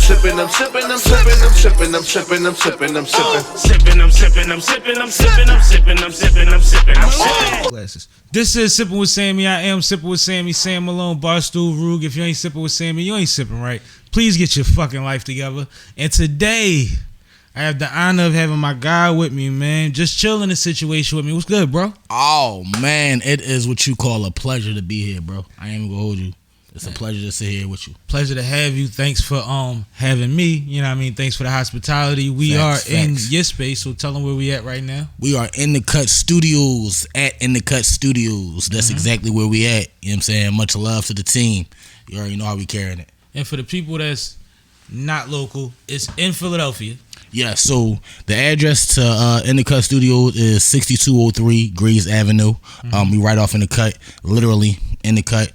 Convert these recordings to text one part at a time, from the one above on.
sipping, I'm sipping, I'm sipping, I'm sipping, I'm sipping, I'm sipping, I'm sipping. Sipping, I'm sipping, I'm sipping, I'm sipping, I'm sipping, I'm sipping, I'm sipping, I'm sipping. Glasses. This is Sipping with Sammie. I am Sipping with Sammie. Sam Malone, Barstool, Rug. If you ain't sipping with Sammie, you ain't sipping right. Please get your fucking life together. And today, I have the honor of having my guy with me, man. Just chilling the situation with me. What's good, bro? Oh, man. It is what you call a pleasure to be here, bro. I ain't even gonna hold you. It's a pleasure to sit here with you. Pleasure to have you. Thanks for having me. You know what I mean? Thanks for the hospitality. We are in your space, so tell them where we at right now. We are in the Cut Studios, at In the Cut Studios. That's exactly where we at. You know what I'm saying? Much love to the team. You already know how we carrying it. And for the people that's not local, it's in Philadelphia. Yeah, so the address to In the Cut Studios is 6203 Grease Avenue. We right off In the Cut, literally in the Cut.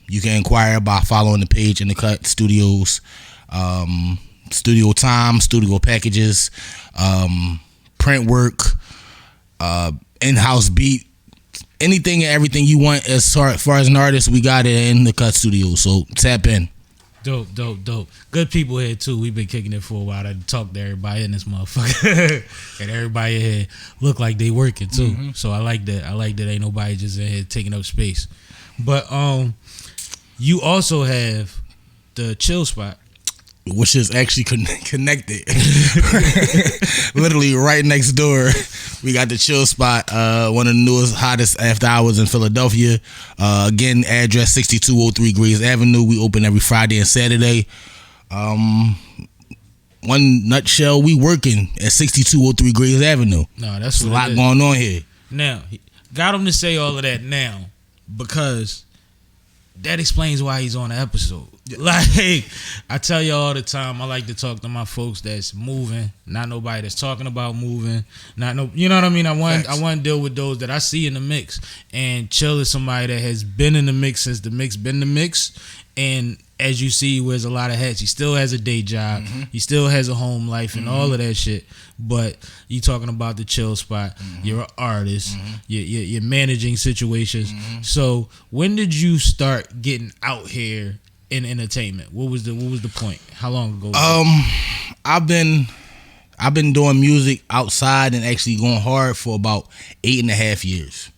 You can inquire by following the page In the Cut Studios, studio time, studio packages, print work, in-house beat, anything and everything you want as far as an artist, we got it in the Cut Studios. So tap in. Dope. Good people here too. We've been kicking it for a while. I talk to everybody in this motherfucker, and everybody here look like they working too. So I like that. Ain't nobody just in here taking up space. But you also have the chill spot, which is actually connected. Literally right next door. We got the chill spot, one of the newest, hottest after hours in Philadelphia. Again, address 6203 Grease Avenue. We open every Friday and Saturday. One nutshell, we working at 6203 Grease Avenue. No, that's a lot going on here. Now, got him to say all of that now because that explains why he's on the episode. Like, I tell you all the time, I like to talk to my folks that's moving, not nobody that's talking about moving, you know what I mean? I want to deal with those that I see in the mix, and Chill is somebody that has been in the mix since the mix been the mix, and as you see, he wears a lot of hats. He still has a day job, he still has a home life and all of that shit, but you talking about the chill spot, you're an artist, you're managing situations. So when did you start getting out here in entertainment? What was the point? How long ago? I've been doing music outside and actually going hard for about 8.5 years.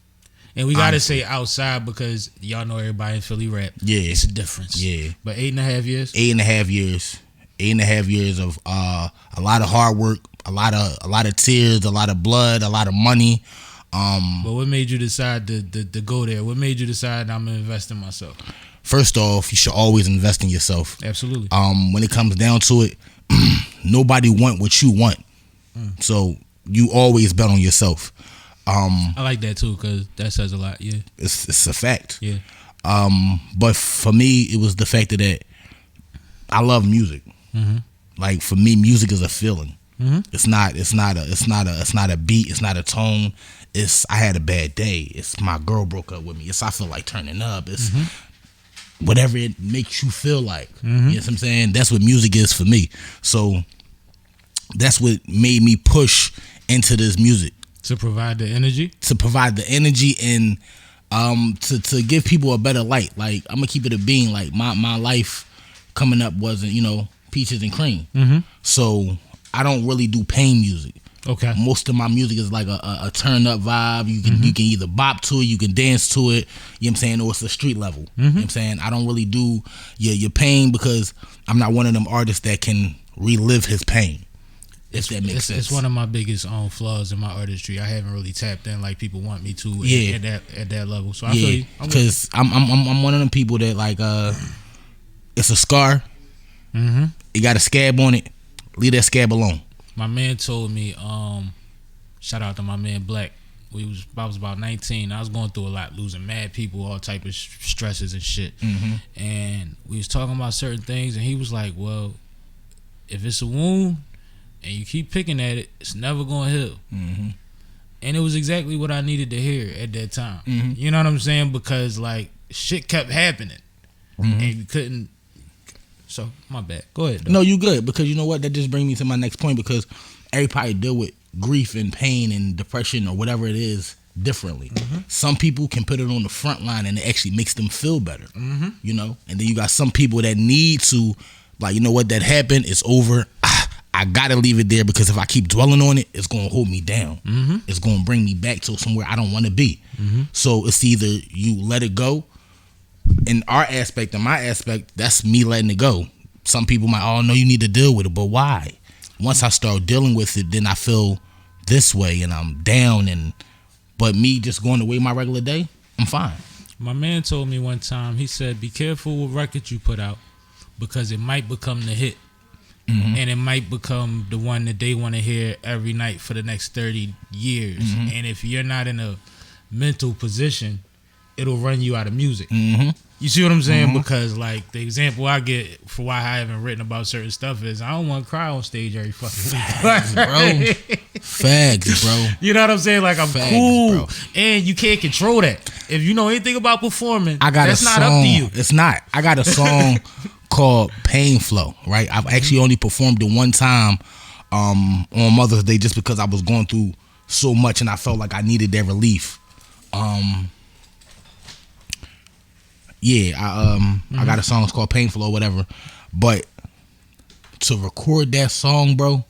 And we gotta say outside because y'all know everybody in Philly rap. Yeah, it's a difference. Yeah, but 8.5 years. 8.5 years. 8.5 years of a lot of hard work, a lot of tears, a lot of blood, a lot of money. But what made you decide to go there? What made you decide I'm gonna invest in myself? First off, you should always invest in yourself. Absolutely. When it comes down to it, nobody want what you want, so you always bet on yourself. I like that too because that says a lot. Yeah, it's a fact. Yeah. But for me, it was the fact that I love music. Like for me, music is a feeling. It's not a beat. It's not a tone. It's I had a bad day. It's my girl broke up with me. It's I feel like turning up. It's whatever it makes you feel like. You know what I'm saying? That's what music is for me. So that's what made me push into this music. To provide the energy? To provide the energy and to give people a better light. Like, I'm going to keep it a being. Like, my life coming up wasn't, peaches and cream. So, I don't really do pain music. Okay. Most of my music is like a turn-up vibe. You can either bop to it, you can dance to it, you know what I'm saying, or it's a street level. You know what I'm saying? I don't really do your pain because I'm not one of them artists that can relive his pain. If that makes sense. It's one of my biggest flaws in my artistry. I haven't really tapped in like people want me to at that level. So I feel you. Because I'm one of them people that like it's a scar. You got a scab on it. Leave that scab alone. My man told me, shout out to my man Black. I was about 19. I was going through a lot, losing mad people, all type of stresses and shit. And we was talking about certain things, and he was like, "Well, if it's a wound and you keep picking at it, it's never gonna heal." And it was exactly what I needed to hear at that time. You know what I'm saying? Because like shit kept happening, and you couldn't. So my bad. Go ahead. Though. No, you good because you know what? That just brings me to my next point because everybody deal with grief and pain and depression or whatever it is differently. Some people can put it on the front line and it actually makes them feel better. And then you got some people that need to like, you know what, that happened, it's over. I gotta leave it there, because if I keep dwelling on it, it's gonna hold me down. It's gonna bring me back to somewhere I don't want to be. So it's either you let it go. In our aspect, in my aspect, that's me letting it go. Some people might, oh no, you need to deal with it, but why? Once I start dealing with it, then I feel this way and I'm down. But me just going away my regular day, I'm fine. My man told me one time, he said, be careful what record you put out, because it might become the hit. And it might become the one that they want to hear every night for the next 30 years. And if you're not in a mental position, it'll run you out of music. You see what I'm saying? Because like the example I get for why I haven't written about certain stuff is I don't want to cry on stage every fucking week. Facts, bro. You know what I'm saying? Like I'm Facts, cool, bro. and you can't control that. If you know anything about performing, that's a not song. up to you. It's not. I got a song called Pain Flow, right? I've actually only performed it one time on Mother's Day, just because I was going through so much and I felt like I needed that relief. I got a song, it's called Pain Flow or whatever. But to record that song, bro,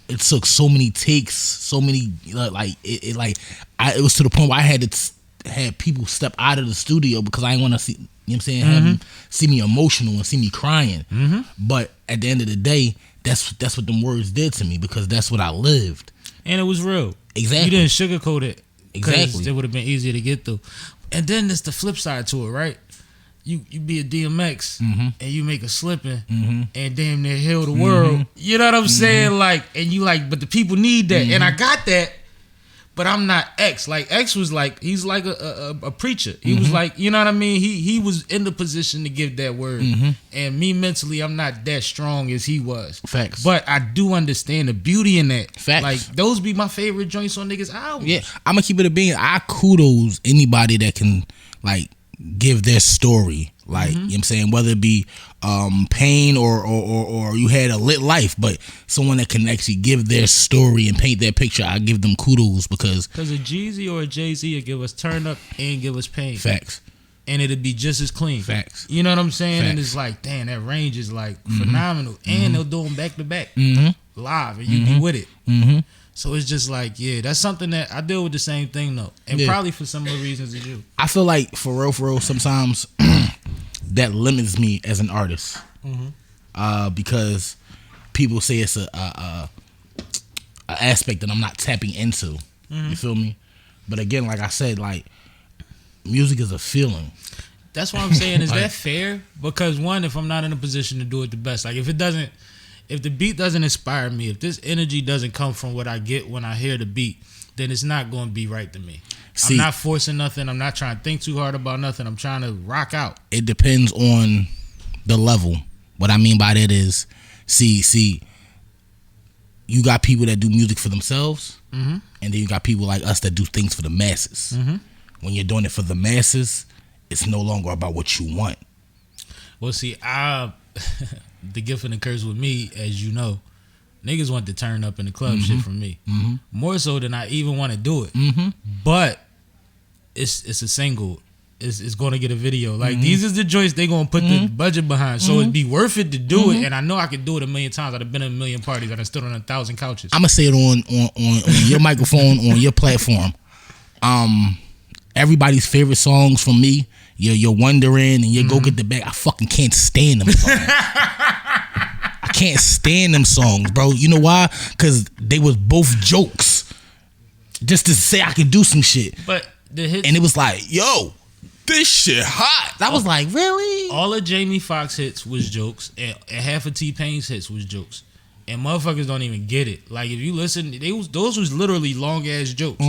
it took so many takes, so many it was to the point where I had to have people step out of the studio because I didn't want to see, you know what I'm saying, have them see me emotional and see me crying. But at the end of the day, that's what them words did to me, because that's what I lived. And it was real. Exactly. You didn't sugarcoat it. Exactly. It would have been easier to get through. And then there's the flip side to it, right? You be a DMX and you make a slipping and damn near heal the world. You know what I'm saying? Like, and you like, but the people need that. And I got that, but I'm not X. Like X was like, he's like a preacher. He was like, you know what I mean? He was in the position to give that word. And me mentally, I'm not that strong as he was. Facts. But I do understand the beauty in that. Facts. Like those be my favorite joints on niggas' albums. Yeah, I'm gonna keep it a bean. I kudos anybody that can like give their story, like you know what I'm saying, whether it be pain or you had a lit life, but someone that can actually give their story and paint that picture, I give them kudos, because a Jeezy or a Jay-Z will give us turn up and give us pain. Facts. And it'll be just as clean. Facts. You know what I'm saying? Facts. And it's like, damn, that range is like phenomenal. And they'll do them back to back live, and you be with it. So it's just like, yeah, that's something that I deal with the same thing though, and probably for similar reasons as you. I feel like for real, sometimes that limits me as an artist, because people say it's a aspect that I'm not tapping into. You feel me? But again, like I said, like music is a feeling. That's what I'm saying. Is Like, that fair? Because one, if I'm not in a position to do it the best, like if the beat doesn't inspire me, if this energy doesn't come from what I get when I hear the beat, then it's not going to be right to me. I'm not forcing nothing. I'm not trying to think too hard about nothing. I'm trying to rock out. It depends on the level. What I mean by that is, see, you got people that do music for themselves, and then you got people like us that do things for the masses. When you're doing it for the masses, it's no longer about what you want. Well, see, the gift and the curse with me, as you know, niggas want to turn up in the club shit from me. More so than I even want to do it. But it's a single. It's going to get a video. Like, these is the joints they going to put the budget behind. So it'd be worth it to do it. And I know I could do it a million times. I'd have been in a million parties. I'd have stood on 1,000 couches. I'm going to say it on your microphone, on your platform. Everybody's favorite songs from me, you're Wondering and you Go Get the Bag. I fucking can't stand them songs. I can't stand them songs, bro. You know why? Because they was both jokes. Just to say I can do some shit. But the hits, and it was like, yo, this shit hot. I was like, really? All of Jamie Foxx hits was jokes, and half of T-Pain's hits was jokes. And motherfuckers don't even get it. Like, if you listen, those was literally long ass jokes.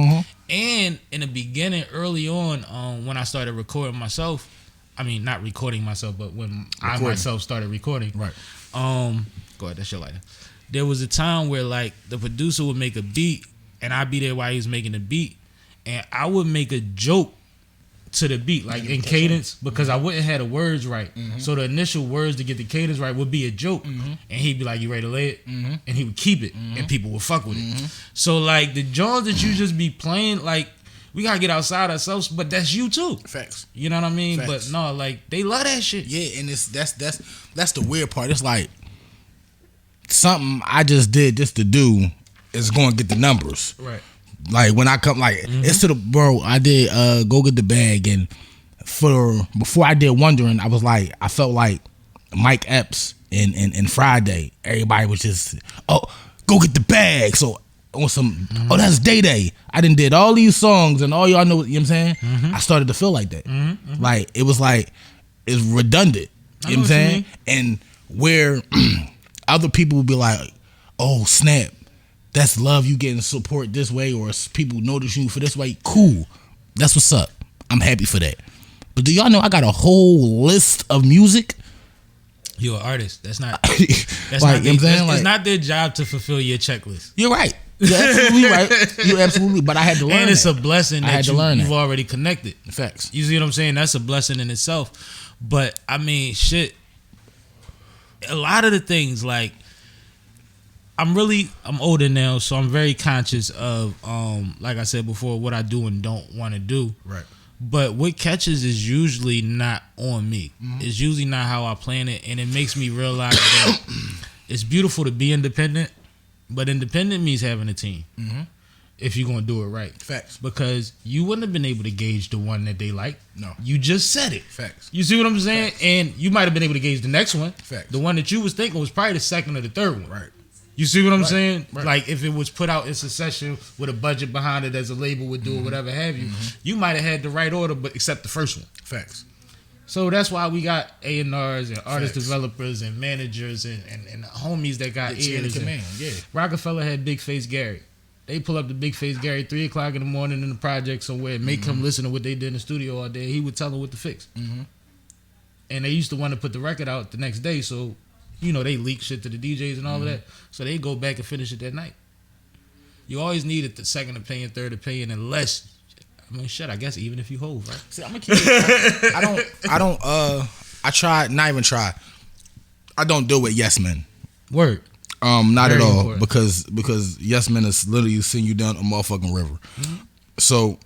And in the beginning, early on, when I started recording myself, I mean, not recording myself, but when I myself started recording, right? Go ahead, that's your lighter. There was a time where like the producer would make a beat, and I'd be there while he was making the beat, and I would make a joke to the beat, like in cadence, because I wouldn't have the words right. So the initial words to get the cadence right would be a joke, and he'd be like, "You ready to lay it?" And he would keep it, and people would fuck with it. So like the Jones that you just be playing, like We gotta get outside ourselves, but that's you too. Facts. You know what I mean? Facts. But no, like they love that shit. Yeah, and that's the weird part. It's like something I just did just to do is going to get the numbers. Right. Like when I come, like it's to the bro. I did Go Get the Bag, and before I did Wondering, I felt like Mike Epps and Friday. Everybody was just go get the bag. So on some that's Day. I done did all these songs and all y'all know. You know what I'm saying? I started to feel like that. Like it was like it's redundant. You know what I'm saying? And where other people would be like, oh snap, that's love, you getting support this way, or people notice you for this way. Cool, that's what's up. I'm happy for that. But do y'all know I got a whole list of music? You're an artist. That's not. Like, Not you know what I'm saying? it's not their job to fulfill your checklist. You're right. You're absolutely right. You're absolutely. But I had to learn. And it's a blessing that you've that. already connected. Facts. You see what I'm saying? That's a blessing in itself. But I mean, shit. A lot of the things, like, I'm older now, so I'm very conscious of, like I said before, what I do and don't want to do. Right. But what catches is usually not on me. It's usually not how I plan it, and it makes me realize that it's beautiful to be independent, but independent means having a team. If you're gonna do it right. Facts. Because you wouldn't have been able to gauge the one that they like. No. You just said it. Facts. You see what I'm saying? Facts. And you might have been able to gauge the next one. Facts. The one that you was thinking was probably the second or the third one. Right. You see what I'm saying? Right. Like if it was put out in succession with a budget behind it as a label would do or whatever have you, you might have had the right order, but except the first one. Facts. So that's why we got A&Rs and artist Facts. developers and managers and homies that got ears. Command. Yeah. Rockefeller had Big Face Gary. They pull up to Big Face Gary 3 o'clock in the morning in the project somewhere and make him listen to what they did in the studio all day. He would tell them what to fix. And they used to want to put the record out the next day, so you know they leak shit to the DJs and all of that. So they go back and finish it that night. You always needed the second opinion, third opinion, unless I guess even if you hold, right? See, I'm gonna keep it. I tried, not even try. I don't deal with yes men. Word. Not Very at all, important. because yes men is literally send you down a motherfucking river. So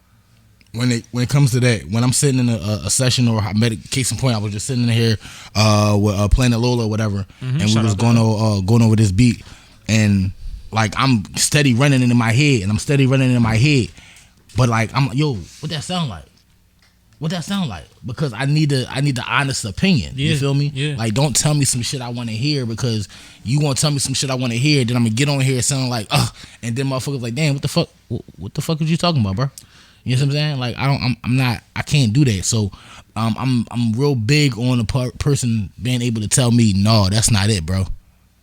when it comes to that, when I'm sitting in a session, or I met a case in point, I was just sitting in here with Planet Lola or whatever, and we was going over this beat, and like I'm steady running into my head, but like I'm yo, what that sound like? What that sound like? Because I need the honest opinion. Yeah, You feel me? yeah. Like don't tell me some shit I want to hear, because you want to tell me some shit I want to hear, then I'm gonna get on here sounding like and then motherfuckers like, damn, what the fuck was you talking about, bro? You know what I'm saying? Like I can't do that. So I'm real big on a person being able to tell me, no, that's not it, bro.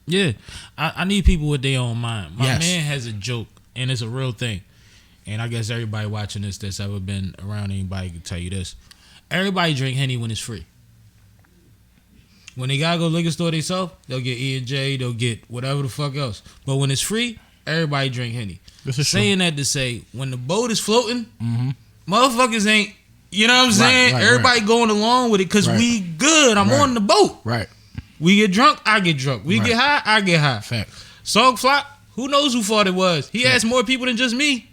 Yeah. I need people with their own mind. My Yes. man has a joke, and it's a real thing. And I guess everybody watching this that's ever been around anybody can tell you this. Everybody drink Henny when it's free. When they gotta go liquor store themselves, they'll get E&J, they'll get whatever the fuck else. But when it's free, everybody drink Henny. This is Saying that to say, when the boat is floating, motherfuckers ain't, you know what I'm saying? right, Everybody going along with it because Right. we good. I'm Right. on the boat. Right. We get drunk, I get drunk. We Right. get high, I get high. Facts. Song flop, who knows who fault it was? He asked more people than just me.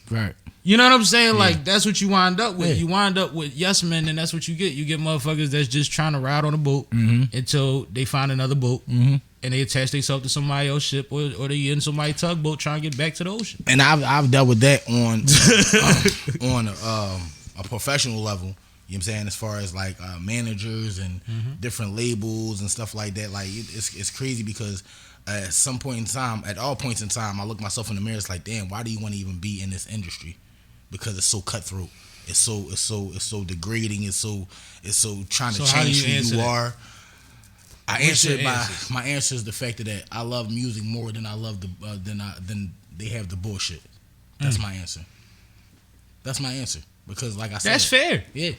Right. You know what I'm saying? Like, that's what you wind up with. Yeah. You wind up with yes men, and that's what you get. You get motherfuckers that's just trying to ride on a boat until they find another boat, and they attach themselves to somebody else's ship, or they in somebody's tugboat trying to get back to the ocean. And I've dealt with that on a professional level. You know what I'm saying? As far as like managers and different labels and stuff like that. Like it's crazy because at some point in time, at all points in time, I look myself in the mirror. It's like, damn, why do you want to even be in this industry? Because it's so cutthroat. It's so degrading. It's so trying to So how do change you who answer you that? are. I What's answer your it by answers? my answer is the fact that I love music more than I love than they have the bullshit. That's my answer. That's my answer. Because like I said, That's fair. Yeah,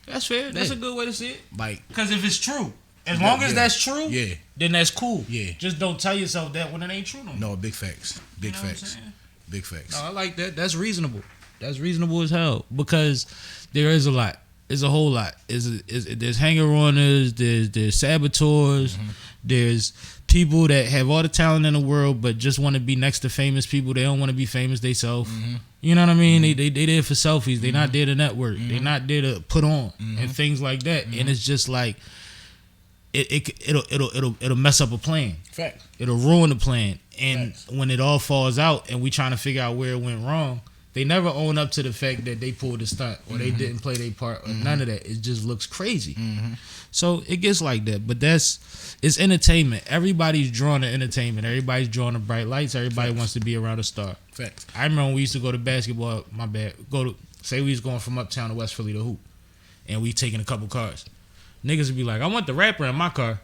That's fair. That's Yeah. a good way to see it. like Because if it's true, as long as yeah. that's true, Yeah. then that's cool. Yeah. Just don't tell yourself that when it ain't true no more. no big facts, big You know what I'm facts, saying? big facts. No, I like that. That's reasonable. That's reasonable as hell because there is a lot. There's a whole lot. There's hanger-oners. There's saboteurs. There's people that have all the talent in the world but just want to be next to famous people. They don't want to be famous themselves. You know what I mean? They there for selfies. They not there to network. They not there to put on and things like that. And it's just like it'll mess up a plan. Fact. It'll ruin the plan. And when it all falls out and we trying to figure out where it went wrong, they never own up to the fact that they pulled a stunt or they didn't play their part or none of that. It just looks crazy. So it gets like that. But it's entertainment. Everybody's drawn to entertainment. Everybody's drawn to bright lights. Everybody wants to be around a star. Facts. I remember when we used to go to basketball. Say we was going from uptown to West Philly to hoop, and we taking a couple cars. Niggas would be like, I want the rapper in my car.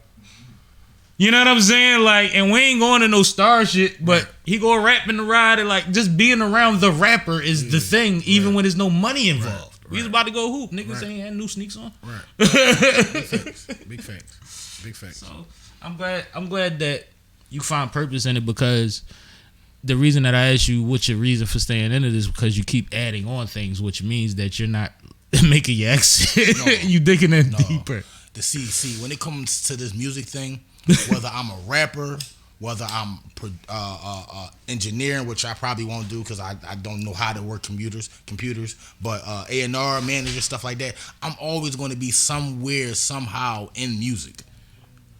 You know what I'm saying? Like, and we ain't going to no star shit, but he go rap in the ride, and like just being around the rapper is the thing, even when there's no money involved. We was about to go hoop. Niggas ain't had new sneaks on. Right. Big facts. So I'm glad that you find purpose in it, because the reason that I asked you what's your reason for staying in it is because you keep adding on things, which means that you're not making your exit. No, you digging in deeper. See, when it comes to this music thing, whether I'm a rapper, whether I'm engineering, which I probably won't do because I don't know how to work computers, but A&R, manager, stuff like that, I'm always going to be somewhere, somehow in music.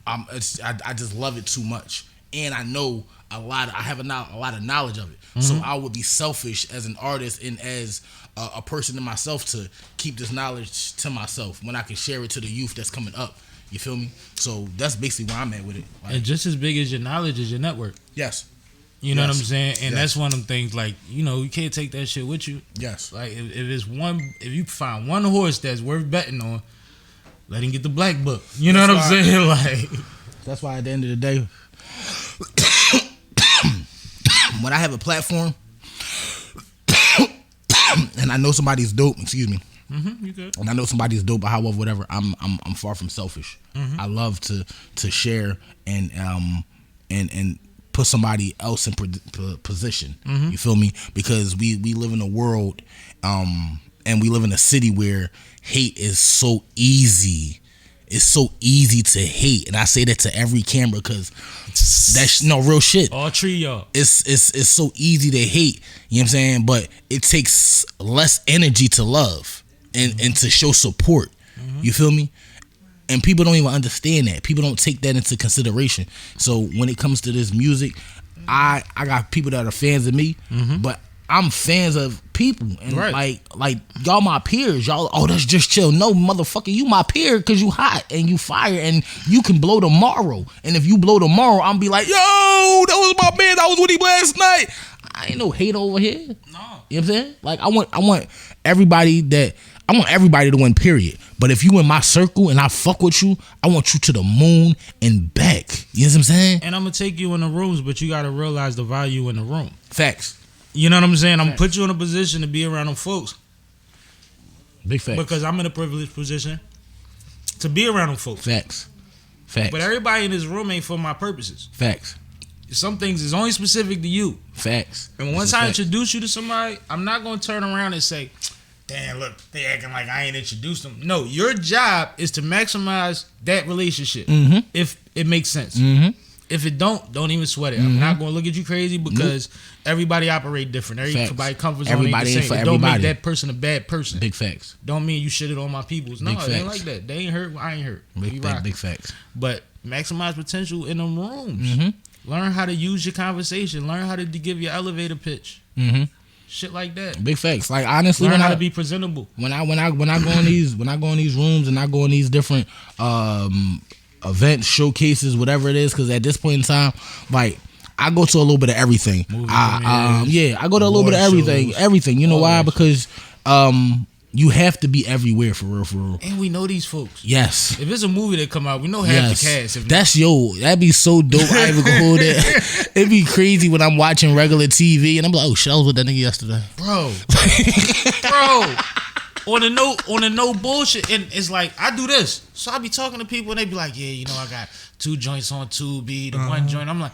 I just love it too much, and I know I have a lot of knowledge of it. So I would be selfish as an artist and as a person to myself to keep this knowledge to myself when I can share it to the youth that's coming up. You feel me? So that's basically where I'm at with it. Like, and just as big as your knowledge is your network. Yes. You know what I'm saying? And that's one of them things, like, you know, you can't take that shit with you. Yes. Like, if you find one horse that's worth betting on, let him get the black book. You know what I'm saying? Like, that's why at the end of the day, when I have a platform and I know somebody's dope, excuse me. You good. And I know somebody's dope, but however, whatever, I'm far from selfish. I love to share and put somebody else in position. You feel me? Because we live in a world, and we live in a city where hate is so easy. It's so easy to hate, and I say that to every camera because that's no real shit. All three y'all. It's so easy to hate. You know what I'm saying? But it takes less energy to love and to show support. You feel me? And people don't even understand that. People don't take that into consideration. So when it comes to this music, I got people that are fans of me, but I'm fans of people, and like y'all my peers. Y'all, oh, that's just chill. No, motherfucker, you my peer because you hot and you fire and you can blow tomorrow. And if you blow tomorrow, I'm be like, yo, that was my man. I was with him last night. I ain't no hate over here. No, you know what I'm saying? Like I want everybody to win. Period. But if you in my circle and I fuck with you, I want you to the moon and back. You know what I'm saying? And I'm gonna take you in the rooms, but you gotta realize the value in the room. Facts. You know what I'm saying? I'm gonna put you in a position to be around them folks. Big facts. Because I'm in a privileged position to be around them folks. Facts. But everybody in this room ain't for my purposes. Facts. Some things is only specific to you. Facts. And once I introduce you to somebody, I'm not gonna turn around and say, damn, look, they acting like I ain't introduced them. No, your job is to maximize that relationship if it makes sense. If it don't even sweat it. I'm not gonna look at you crazy because everybody operate different. Everybody comfort zone everybody ain't the ain't for same. It don't make everybody. that person a bad person. Big facts. Don't mean you shitted on my peoples. No, Big it ain't facts. like that. They ain't hurt. I ain't hurt. Big facts. But maximize potential in them rooms. Learn how to use your conversation. Learn how to give your elevator pitch. Shit like that. Big facts. Like honestly, learn how to be presentable. When I go in these rooms and I go in these different events, showcases, whatever it is, because at this point in time, like I go to a little bit of everything. I go to a little bit of everything. Shows. Everything. You know why? Because you have to be everywhere for real. And we know these folks. Yes. If it's a movie that come out, we know half the cast. If that's that'd be so dope. I even go hold it. It'd be crazy when I'm watching regular TV and I'm like, oh shit, I was with that nigga yesterday. Bro. On the no bullshit. And it's like, I do this. So I be talking to people and they be like, yeah, you know, I got 2 joints on 2B, the 1 joint. I'm like,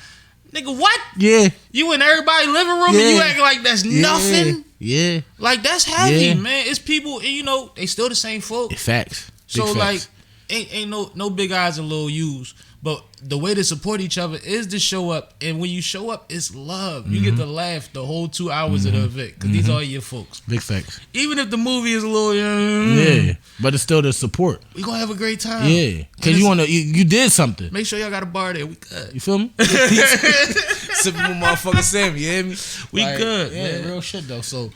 nigga, what? Yeah. You in everybody's living room and you acting like that's nothing? Yeah. Like, that's heavy, man. It's people, and you know, they still the same folk. Facts. So, like, ain't no big eyes and little U's. But the way to support each other is to show up. And when you show up, it's love. You get to laugh the whole 2 hours of the event because these are your folks. Big facts. Even if the movie is a little, Yeah, but it's still the support. we gonna have a great time. Yeah, because you did something. Make sure y'all got a bar there. We good. You feel me? Sipping with motherfucking Sammie, you hear me? We good. Yeah, Man. real shit though. So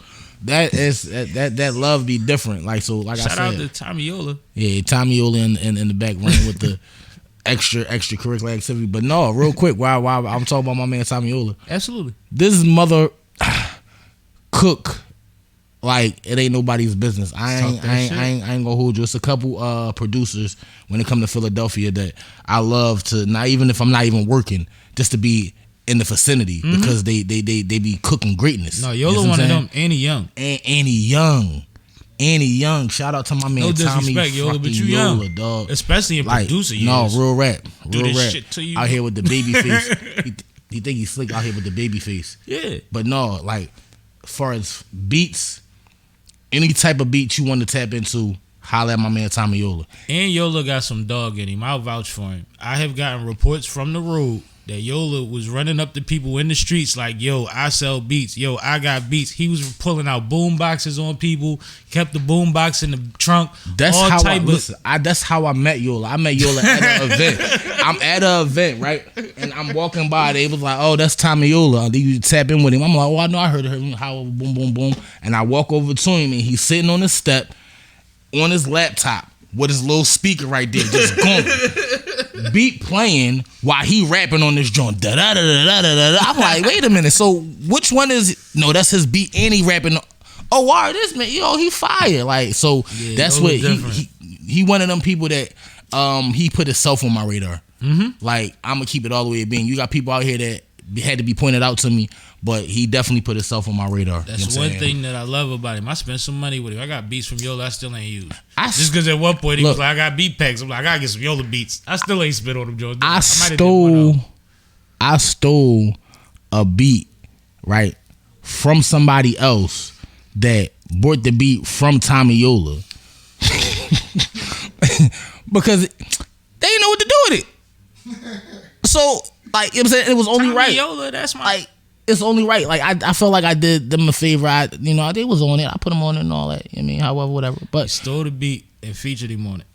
that love be different. Like so, like Shout I out said, to Tommy Yola. yeah, Tommy Yola in the background with the extracurricular activity. But no, real quick, while I'm talking about my man Tommy Yola, Absolutely. this mother cook like it ain't nobody's business. I ain't gonna hold you. It's a couple producers when it come to Philadelphia that I love to, not even if I'm not even working, just to be in the vicinity because they be cooking greatness. No, You know Yola what one I'm of saying? them. Annie Young. And Annie Young. Shout out to my man No Tommy disrespect, Yola, but fucking you Yola, young. dog. Especially in producer No, years. real rap. Do Real this rap. shit to you. Out here with the baby face. He think he's slick out here with the baby face. Yeah. But no, like, as far as beats, any type of beat you want to tap into, holla at my man Tommy Yola. And Yola got some dog in him. I'll vouch for him. I have gotten reports from the road that Yola was running up to people in the streets like, yo, I sell beats. Yo, I got beats. He was pulling out boom boxes on people, kept the boom box in the trunk. That's all how type that's how I met Yola. I met Yola at an event. I'm at an event, right? And I'm walking by. They was like, oh, that's Tommy Yola. Then you tap in with him. I'm like, oh, I know. I heard her. How boom, boom, boom. And I walk over to him, and he's sitting on the step on his laptop with his little speaker right there, just going. Beat playing while he rapping on this joint. Da da da da da da da. I'm like, wait a minute. So which one is? No, that's his beat, and he rapping. Oh, wow, this man, he fire. Like, so Yeah, that's Yola's what different. he one of them people that he put himself on my radar. Like, I'm gonna keep it all the way being. You got people out here that had to be pointed out to me, but he definitely put himself on my radar. That's You know what I'm one saying? thing that I love about him. I spent some money with him. I got beats from Yola I still ain't used. I Just because at one point he look. was like, I got beat packs. I'm like, I gotta get some Yola beats. I still ain't spit on them, Joe. I might have did one of stole a beat, right, from somebody else that bought the beat from Tommy Yola. Because they didn't know what to do with it. So, like, you know what I'm saying? It was only Tommy right. Yola, that's my Like, it's only right. Like, I felt like I did them a favor. They was on it. I put them on it and all that. I mean, however, whatever. But stole the beat and featured him on it.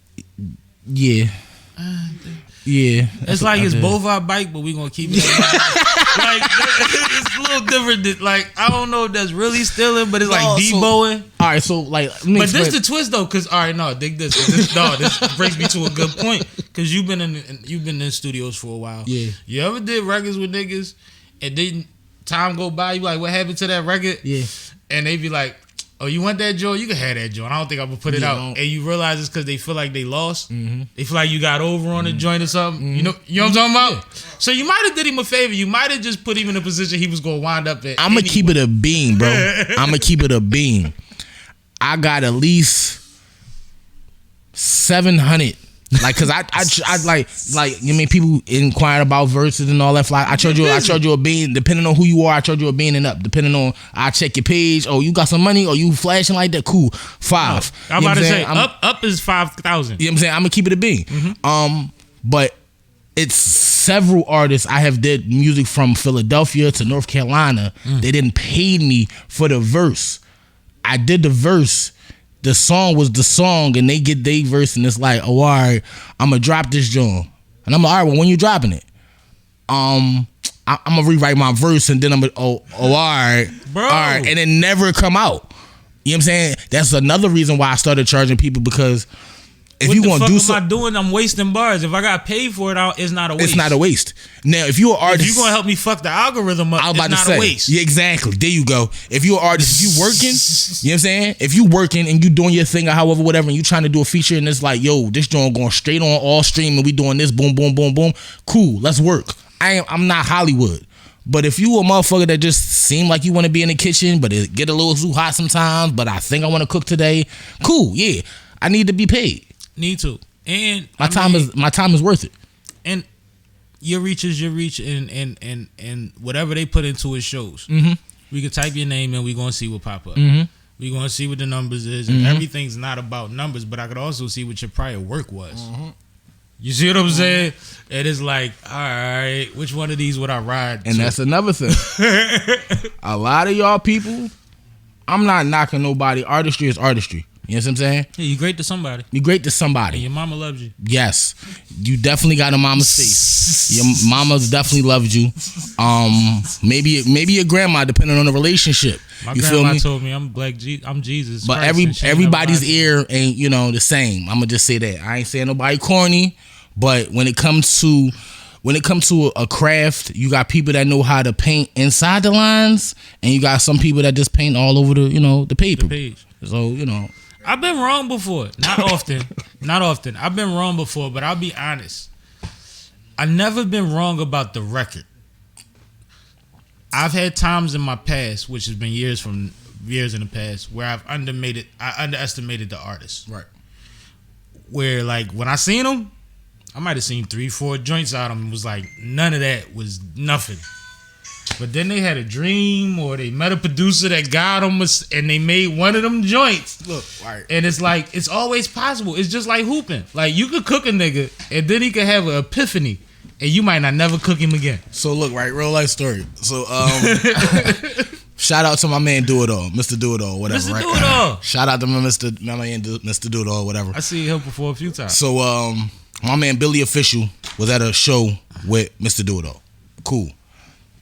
yeah. Yeah. It's like it's both our bike, but we gonna keep it. Like it's a little different. Like I don't know if that's really stealing, but it's like deboing. All right, so like, let me But this explain. the twist though, cause all right, no, dig this. This brings me to a good point, cause you've been in studios for a while. Yeah. You ever did records with niggas, and then time go by, you like, what happened to that record? Yeah. And they be like, oh, you want that joint? You can have that joint. I don't think I'm gonna put it Yeah, out. no. And you realize it's because they feel like they lost. They feel like you got over on the joint or something. You know what I'm talking about? So you might have did him a favor. You might have just put him in a position he was gonna wind up in. I'm gonna keep it a beam, bro. I'm gonna keep it a beam. I got at least 700. Like, cause I like you mean people inquiring about verses and all that. Like, I charge you a bean. Depending on who you are, I charge you a bean and up. Depending on, I check your page. Oh, you got some money? Or you flashing like that? Cool. 5. I'm You know about to what say saying? up is 5,000. You know what I'm saying? I'm gonna keep it a bean. But it's several artists I have did music from Philadelphia to North Carolina. They didn't pay me for the verse. I did the verse. The song was the song, and they get their verse, and it's like, oh, all right, I'm gonna drop this joint, and I'm like, all right, well, when you dropping it? I'm gonna rewrite my verse, and then I'm gonna, all right, Bro. all right, and it never come out. You know what I'm saying? That's another reason why I started charging people, because if What you the gonna fuck do am I something, doing? I'm wasting bars. If I got paid for it, it's not a waste. it's not a waste. Now, if you're an artist, If you gonna help me fuck the algorithm up, I was about it's to not say, a waste. yeah, exactly. There you go. If you're an artist, if you working, you know what I'm saying? If you working and you doing your thing or however, whatever, and you trying to do a feature and it's like, yo, this joint going straight on all stream and we doing this, boom, boom, boom, boom. Cool, let's work. I'm not Hollywood. But if you a motherfucker that just seem like you want to be in the kitchen, but it get a little too hot sometimes, but I think I want to cook today, cool, yeah. I need to be paid. Need to. And My time is worth it. And your reach is your reach, and whatever they put into it shows. We can type your name and we gonna see what pop up. We gonna see what the numbers is, and everything's not about numbers, but I could also see what your prior work was. You see what I'm saying? And it's like, all right, which one of these would I ride? And to? that's another thing. A lot of y'all people, I'm not knocking nobody. Artistry is artistry. You know what I'm saying? Yeah, you great to somebody. You great to And somebody. your mama loves you. Yes. You definitely got a mama's face. Your mama's definitely loved you. Maybe your grandma, depending on the relationship. My you feel grandma me? told me I'm Jesus. But Christ, and she ain't everybody's never ear lied ain't, the same. I'm gonna just say that. I ain't saying nobody corny, but when it comes to a craft, you got people that know how to paint inside the lines, and you got some people that just paint all over the the paper. to the page. So I've been wrong before. Not often. Not often. I've been wrong before, but I'll be honest. I've never been wrong about the record. I've had times in my past, which has been years in the past, where I underestimated the artist. right. Where like when I seen him, I might have seen 3-4 joints out of him and was like, none of that was nothing. But then they had a dream or they met a producer that got them and they made one of them joints. Look, right. And it's like, it's always possible. It's just like hooping. Like you could cook a nigga and then he could have an epiphany and you might not never cook him again. So look, right, real life story. So shout out to my man Do It All, Mr. Do It All, whatever. Mr. Right? Do It All. Shout out to my man Mr. Do It All, whatever. I see him before a few times. So my man Billy Official was at a show with Mr. Do It All. Cool.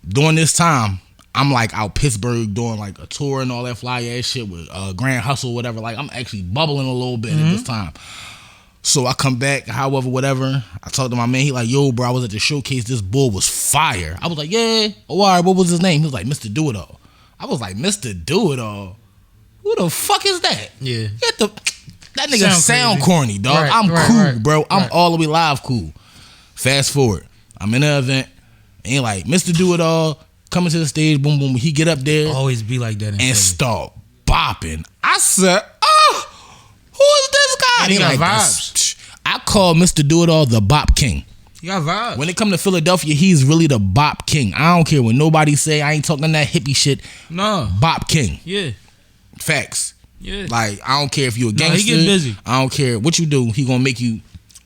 During this time, I'm like out Pittsburgh doing like a tour and all that fly ass shit with Grand Hustle, whatever. Like I'm actually bubbling a little bit at this time. So I come back, however, whatever. I talk to my man. He like, yo, bro, I was at the showcase. This bull was fire. I was like, yeah. Oh, all right. What was his name? He was like, Mr. Do It All. I was like, Mr. Do It All? Who the fuck is that? Yeah. That nigga sound crazy. corny, dog. Right, I'm right, cool, right, bro. I'm right. all the way live cool. Fast forward. I'm in the event. And like, Mr. Do It All coming to the stage. Boom, boom. He get up there Always be like that. In and Philly. start bopping. I said, oh, who is this guy? And he got "This- vibes. I call Mr. Do It All the Bop King. You got vibes. When it come to Philadelphia, he's really the Bop King. I don't care what nobody say. I ain't talking that hippie shit. No. Bop King. Yeah. Facts. Yeah. Like, I don't care if you a No, gangster. he get busy. I don't care what you do. He gonna make you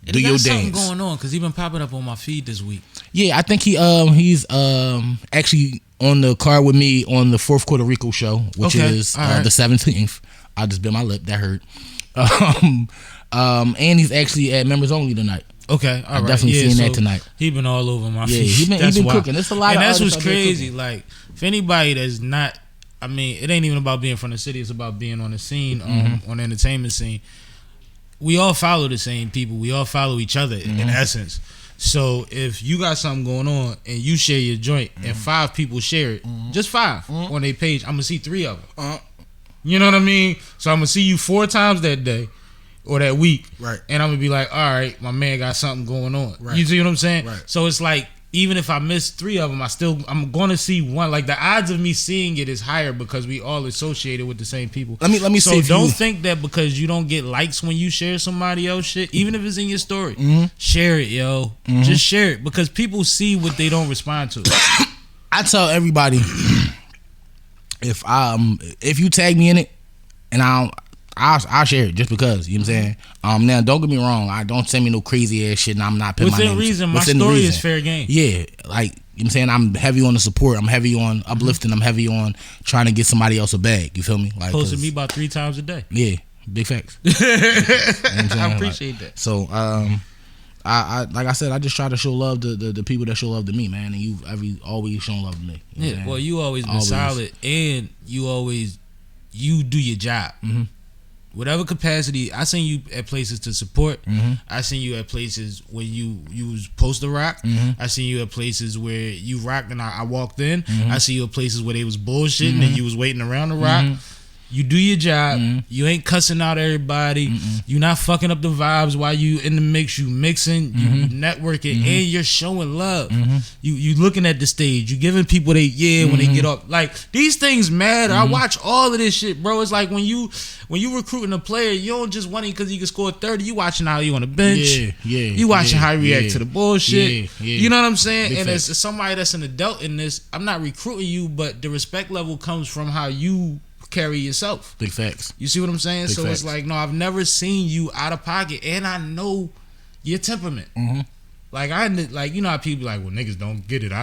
do your something dance. going on because he been popping up on my feed this week. Yeah, I think he's actually on the card with me on the fourth Puerto Rico show, which Okay. is All right. the 17th. I just bit my lip. That hurt. And he's actually at members only tonight. Okay, all right. definitely seen that tonight. He been all over my Yeah, feed. he That's been why. cooking. There's a lot and of that's artists what's out there crazy. cooking. Like, if anybody that's not, I mean, it ain't even about being from the city. It's about being on the scene, on the entertainment scene. We all follow the same people. We all follow each other in essence. So if you got something going on and you share your joint and 5 people share it, just 5 on their page, I'm gonna see 3 of them. You know what I mean? So I'm gonna see you 4 times that day or that week, Right. and I'm gonna be like, all right, my man got something going on. Right. You see what I'm saying? Right. So it's like, even if I miss 3 of them, I'm gonna see 1. Like the odds of me seeing it is higher because we all associated with the same people. Let me So see if don't you, think that because you don't get likes when you share somebody else shit, even if it's in your story, share it, yo. Just share it because people see what they don't respond to. I tell everybody if you tag me in it and I'll share it just because, you know what I'm saying? Now don't get me wrong, I don't send me no crazy ass shit and I'm not putting my Within name. reason, my Within story reason. is fair game. Yeah, like, you know what I'm saying? I'm heavy on the support, I'm heavy on uplifting, I'm heavy on trying to get somebody else a bag, you feel me? Like, Posted me about 3 times a day. yeah, big facts. You know what I'm saying? I Like, appreciate that. so I like I said, I just try to show love to the people that show love to me, man, and you've always shown love to me. You know what I'm Yeah, saying? well, you always been Always. solid, and you do your job. Whatever capacity, I seen you at places to support. I seen you at places when you was supposed to rock. I seen you at places where you rocked and I walked in. I see you at places where they was bullshitting and you was waiting around to rock. You do your job. You ain't cussing out everybody. You not fucking up the vibes while you in the mix. You mixing, you networking, and you're showing love. You looking at the stage. You giving people when they get off. Like, these things matter. I watch all of this shit, bro. It's like when you recruiting a player, you don't just want him because he can score 30. You watching how he on the bench. You watching how he react to the bullshit. You know what I'm saying? Big and facts. as somebody that's an adult in this, I'm not recruiting you, but the respect level comes from how you carry yourself. Big facts. You see what I'm saying? Big So facts. it's like, no, I've never seen you out of pocket, and I know your temperament. Mm-hmm. Like you know how people be like, well, niggas don't get it.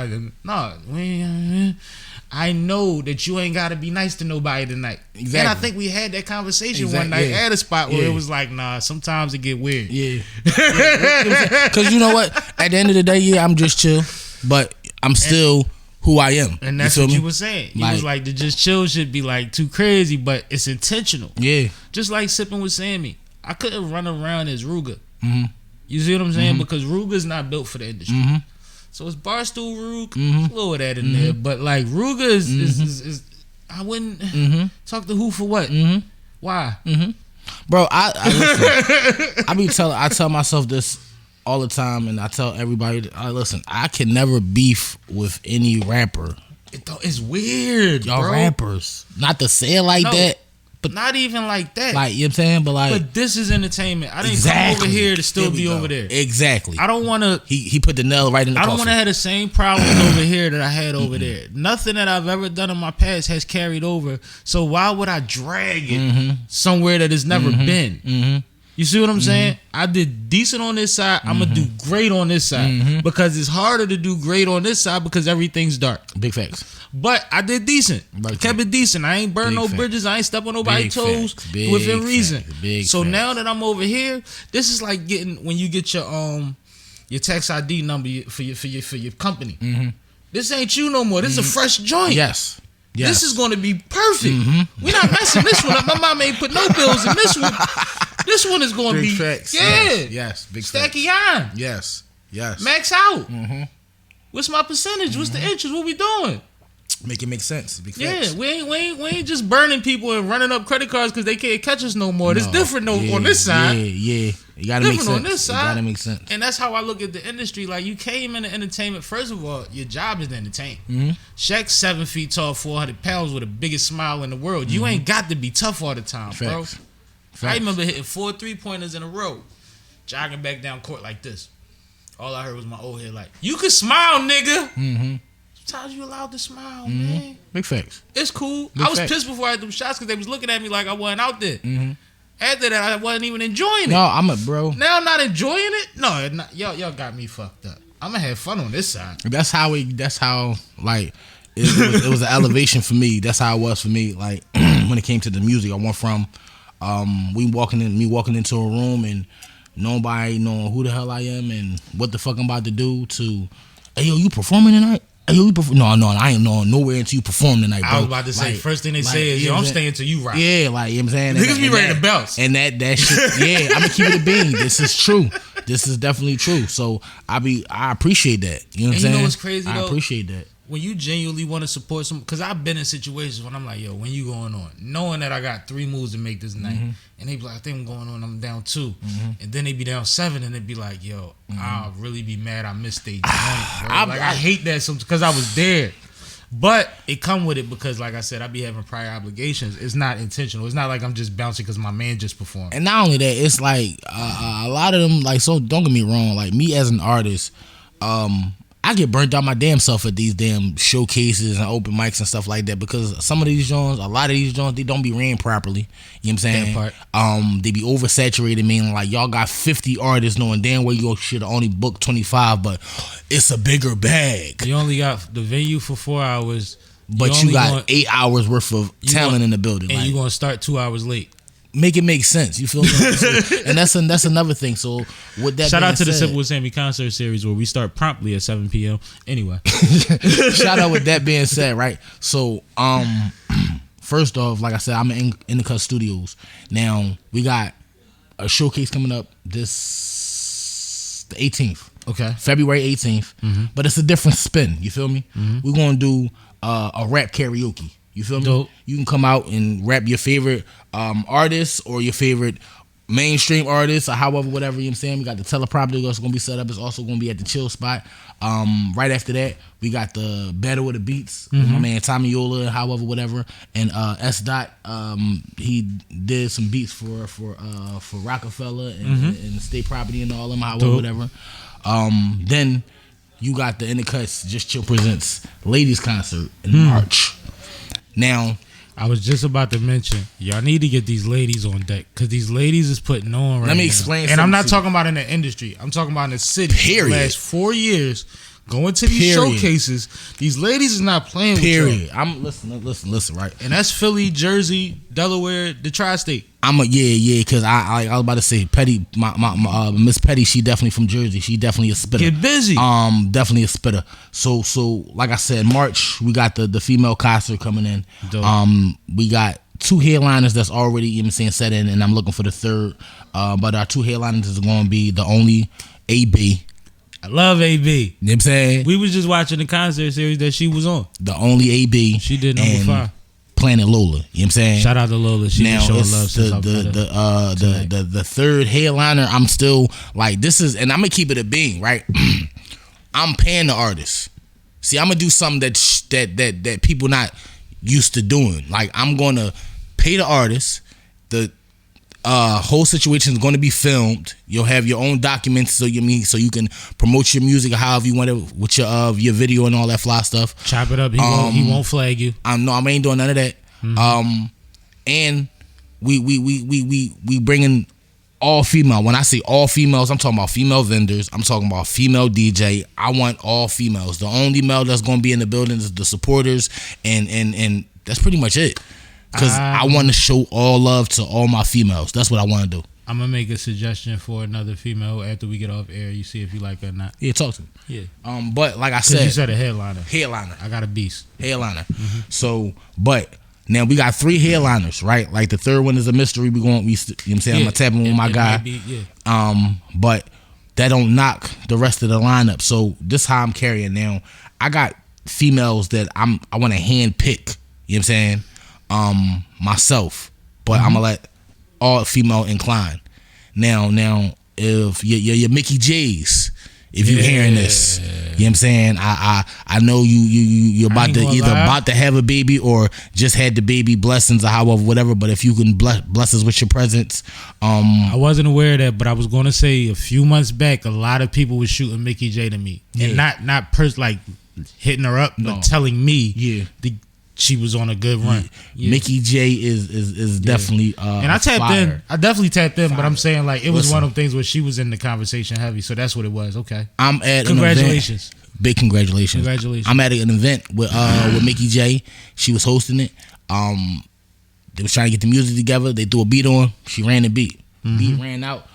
I know that you ain't gotta be nice to nobody tonight. Exactly. And I think we had that conversation one night at a spot where it was like, nah, sometimes it get weird. Yeah. Because you know what? At the end of the day, I'm just chill, but I'm still who I am. And that's what you were saying. You was like, the just chill should be like too crazy, but it's intentional. Yeah. Just like sipping with Sammie. I couldn't run around as Ruger. Mm-hmm. You see what I'm saying? Because Ruger's not built for the industry. Mm-hmm. So it's Barstool Rug, Mm-hmm. a little of that in there. But like Ruger is I wouldn't talk to who for what? Mm-hmm. Why? Mm-hmm. Bro, I listen. I tell myself this all the time, and I tell everybody, listen, I can never beef with any rapper. It's weird, Y'all bro. rappers. Not to say it like that. But not even like that. Like, you know what I'm saying? But this is entertainment. I didn't come over here to still be over there. Exactly. I don't want to. He put the nail right in the coffin. I don't want to have the same problems over here that I had over there. Nothing that I've ever done in my past has carried over. So why would I drag it somewhere that it's never been? Mm-hmm. You see what I'm saying? I did decent on this side. I'm going to do great on this side. Because it's harder to do great on this side because everything's dark. Big facts. But I did decent. Right. Kept it decent. I ain't burned no bridges. I ain't stepped on nobody's toes within reason. So now that I'm over here, this is like getting when you get your tax ID number for your company. Mm-hmm. This ain't you no more. This is a fresh joint. Yes. This is going to be perfect. We're not messing this one up. My mom ain't put no bills in this one. This one is going to be facts. Yeah. Yes. Big stack facts. of yarn. Yes. Max out. What's my percentage? What's the interest? What we doing? Make it make sense. Big facts. Yeah, we ain't just burning people and running up credit cards because they can't catch us no more. It's different on this side. Yeah. You gotta make sense. On this side. You gotta make sense. And that's how I look at the industry. Like, you came into entertainment. First of all, your job is to entertain. Shaq's 7 feet tall, 400 pounds with the biggest smile in the world. You ain't got to be tough all the time, bro. Facts. I remember hitting 4 3-pointers in a row, jogging back down court like this. All I heard was my old head like, you can smile, nigga. Sometimes you allowed to smile, man. Big facts. It's cool. Big I was facts. pissed before I had them shots because they was looking at me like I wasn't out there. After that, I wasn't even enjoying it. No, I'm a bro. Now I'm not enjoying it. No, y'all got me fucked up. I'm gonna have fun on this side. That's how like it was an elevation for me. That's how it was for me. Like when it came to the music, I went from me walking into a room and nobody knowing who the hell I am and what the fuck I'm about to do to, hey yo, you performing tonight? Hey, yo, you perform? No, I ain't knowing nowhere until you perform tonight, bro. I was about to say, first thing they say is, yo, I'm staying till you rock. Yeah, like, you know what I'm saying? Niggas be ready to bounce. And that shit, yeah, I'm gonna keep it a bean. This is true. This is definitely true. So I appreciate that. You know what I'm saying? You know what's crazy though? I appreciate that. When you genuinely want to support some, because I've been in situations when I'm like, yo, when you going on? Knowing that I got 3 moves to make this night. And they be like, I think I'm going on, I'm down 2. And then they be down 7 and they be like, yo, I'll really be mad I missed stage 1. I hate that because I was there. But it come with it because, like I said, I be having prior obligations. It's not intentional. It's not like I'm just bouncing because my man just performed. And not only that, it's like a lot of them, like, so don't get me wrong, like me as an artist, I get burnt out my damn self at these damn showcases and open mics and stuff like that because a lot of these joints, they don't be ran properly. You know what I'm saying? That part. They be oversaturated, meaning like y'all got 50 artists knowing damn well you should only book 25, but it's a bigger bag. You only got the venue for 4 hours. But you got 8 hours worth of talent in the building. And like, you're going to start 2 hours late. Make it make sense. You feel me? And that's another thing. So with that, shout out to said, the Sippin' with Sammie concert series where we start promptly at 7 p.m. Anyway, shout out with that being said, right? So first off, like I said, I'm in the Cut Studios. Now we got a showcase coming up the 18th. Okay, February 18th. But it's a different spin. You feel me? We're gonna do a rap karaoke. You feel me? Dope. You can come out and rap your favorite artists or your favorite mainstream artists or however, whatever, you know what I'm saying? We got the teleprompter that's going to be set up. It's also going to be at the chill spot. Right after that, we got the Battle of the Beats with my man Tommy Yola, however, whatever. And S. Dot, he did some beats for Rockefeller and State Property and all them, however, whatever. Then you got the In the Cuts Just Chill Presents Ladies Concert in March. Now, I was just about to mention, y'all need to get these ladies on deck because these ladies is putting on right now. Let me explain And I'm not something to you. talking about in the industry. I'm talking about in the city. Period. The last 4 years, going to these Period. showcases, these ladies is not playing Period. with I'm listen, right? y'all. And that's Philly, Jersey, Delaware, the tri-state. Because I was about to say Petty, my Miss Petty, she definitely from Jersey. She definitely a spitter. Get busy. Definitely a spitter. So like I said, March we got the female concert coming in. Dope. We got 2 headliners that's already, you know what I'm saying, set in, and I'm looking for the third. But our 2 headliners is going to be the only AB. I love AB. You know what I'm saying? We was just watching the concert series that she was on. The only AB. She did number and 5. Planet Lola. You know what I'm saying? Shout out to Lola. She been Now showing it's love since I met her. the third headliner. I'm still like, this is, and I'm gonna keep it a being, right? I'm paying the artist. See, I'm gonna do something that people not used to doing. Like, I'm gonna pay the artist. The whole situation is going to be filmed. You'll have your own documents, so you can promote your music however you want it with your video and all that fly stuff. Chop it up. He won't flag you. I ain't doing none of that. Mm-hmm. And we bringing all female. When I say all females, I'm talking about female vendors. I'm talking about female DJ. I want all females. The only male that's going to be in the building is the supporters, and that's pretty much it. Because I want to show all love to all my females. That's what I want to do. I'm going to make a suggestion for another female after we get off air. You see if you like her or not. Yeah, talk to me. Yeah. But like I Because said, you said a headliner. headliner. I got a beast. Headliner. So, but now we got 3 headliners, right? Like the third one is a mystery. You know what I'm saying? I'm tapping with my guy. But that don't knock the rest of the lineup. So this how I'm carrying now. I got females that I want to hand pick. You know what I'm saying? Myself, but I'm gonna let all female incline. Now, if your Mickey J's, if you're hearing this, you know what I'm saying? I know you're about to about to have a baby or just had the baby, blessings or however, whatever. But if you can bless us with your presence, I wasn't aware of that, but I was gonna say a few months back, a lot of people were shooting Mickey J to me, and not like hitting her up, but telling me, she was on a good run. Mickey J is definitely and I tapped fire. in. I definitely tapped in, Fire. but I'm saying like it was Listen. one of them things where she was in the conversation heavy, so that's what it was. Okay. I'm at Congratulations. An event. Big congratulations. Congratulations. I'm at an event with Mickey J. She was hosting it. They was trying to get the music together. They threw a beat on. She ran the beat. Beat ran out.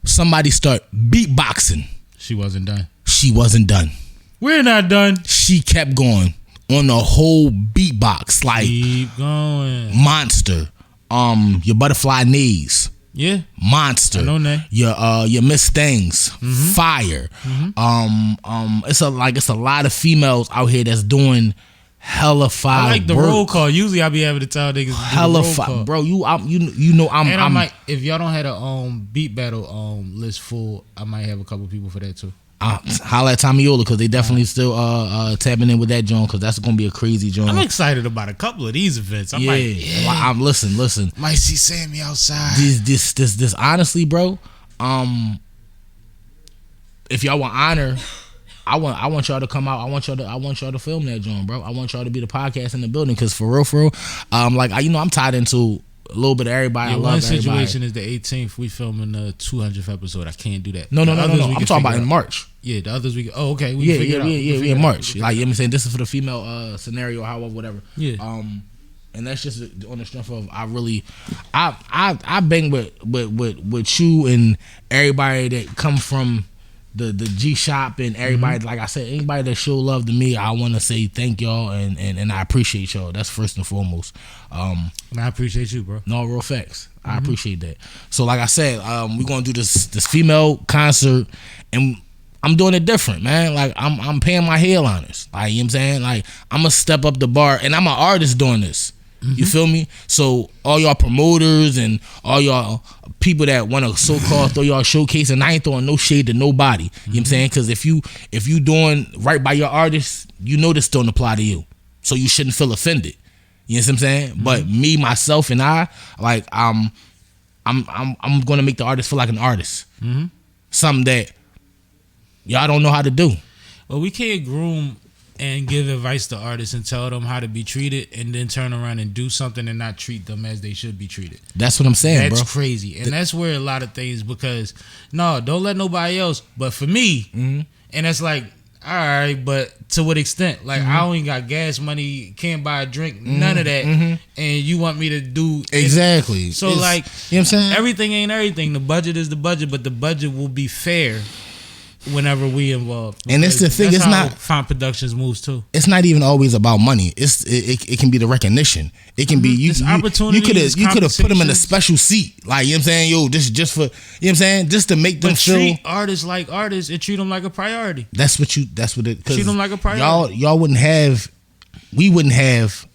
Somebody start beatboxing. She wasn't done. She wasn't done. We're not done. She kept going on the whole beatbox, like Keep going. monster. Your butterfly knees, Yeah. monster. I know that. Your Miss Things, fire. It's a lot of females out here that's doing hella fire. I like the work. roll call. Usually I be able to tell niggas to do Hella the roll fire, call. bro. You know I'm. And I might, if y'all don't have a beat battle list full, I might have a couple people for that too. Holla at Tommy Yola because they definitely still tapping in with that joint because that's gonna be a crazy joint. I'm excited about a couple of these events. I'm I'm listen. might see Sammie outside. This honestly, bro. If y'all want honor, I want y'all to come out. I want y'all to film that joint, bro. I want y'all to be the podcast in the building because for real, I'm tied into a little bit of everybody. Yeah, I love one situation everybody. is the 18th. We filming the 200th episode. I can't do that. No. The others we I'm can talking about figure in out. March. Yeah, the others we. Oh, okay. Yeah, in March. Like, you know what I'm saying? This is for the female scenario, however, whatever. Yeah. And that's just on the strength of I bang with you and everybody that come from the G shop and everybody. Like I said, anybody that show love to me, I want to say thank y'all and I appreciate y'all. That's first and foremost. And I appreciate you, bro. No, real facts. I appreciate that. So like I said, we're gonna do this female concert and I'm doing it different, man. Like I'm paying my headliners. Like, you know what I'm saying? Like, I'm gonna step up the bar and I'm an artist doing this. You feel me? So all y'all promoters and all y'all people that want to so-called throw y'all showcase, and I ain't throwing no shade to nobody. You know what I'm saying? Because if you doing right by your artist, you know this don't apply to you. So you shouldn't feel offended. You know what I'm saying? But me, myself, and I'm gonna make the artist feel like an artist. Something that y'all don't know how to do. Well, we can't groom and give advice to artists and tell them how to be treated, and then turn around and do something and not treat them as they should be treated. That's what I'm saying, That's bro. crazy. And that's where a lot of things, because no, don't let nobody else. But for me, and it's like, all right, but to what extent? Like, I only got gas money, can't buy a drink, none of that. And you want me to do Exactly. So It's- like, you know what I'm saying? everything ain't everything. The budget is the budget, but the budget will be fair whenever we involved. And it's the Because thing, that's it's how not- Fine Productions moves too. It's not even always about money. It can be the recognition. It can be you. It's You opportunities, could have put them in a conversations. special seat. Like, you know what I'm saying? Yo, this is just for, you know what I'm saying? Just to make them But feel. treat artists like artists and treat them like a priority. That's what it. 'Cause Treat them like a priority. Y'all wouldn't have. We wouldn't have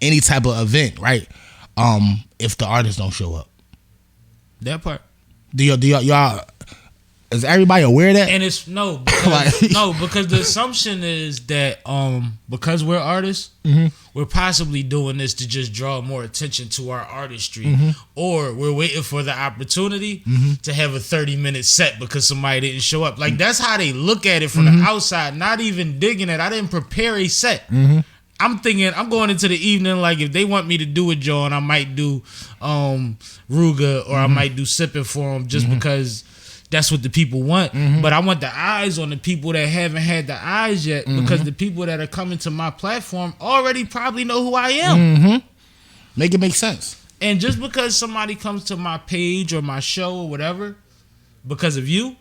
any type of event, right? If the artists don't show up. That part. Do y'all? Is everybody aware of that? And it's because, Like- because the assumption is that because we're artists, we're possibly doing this to just draw more attention to our artistry, or we're waiting for the opportunity to have a 30-minute set because somebody didn't show up. Like, that's how they look at it from the outside, not even digging it. I didn't prepare a set. I'm thinking I'm going into the evening, like, if they want me to do a John, I might do Ruga, or I might do Sipping for them just because that's what the people want. But I want the eyes on the people that haven't had the eyes yet, because the people that are coming to my platform already probably know who I am. Make it make sense. And just because somebody comes to my page or my show or whatever because of you,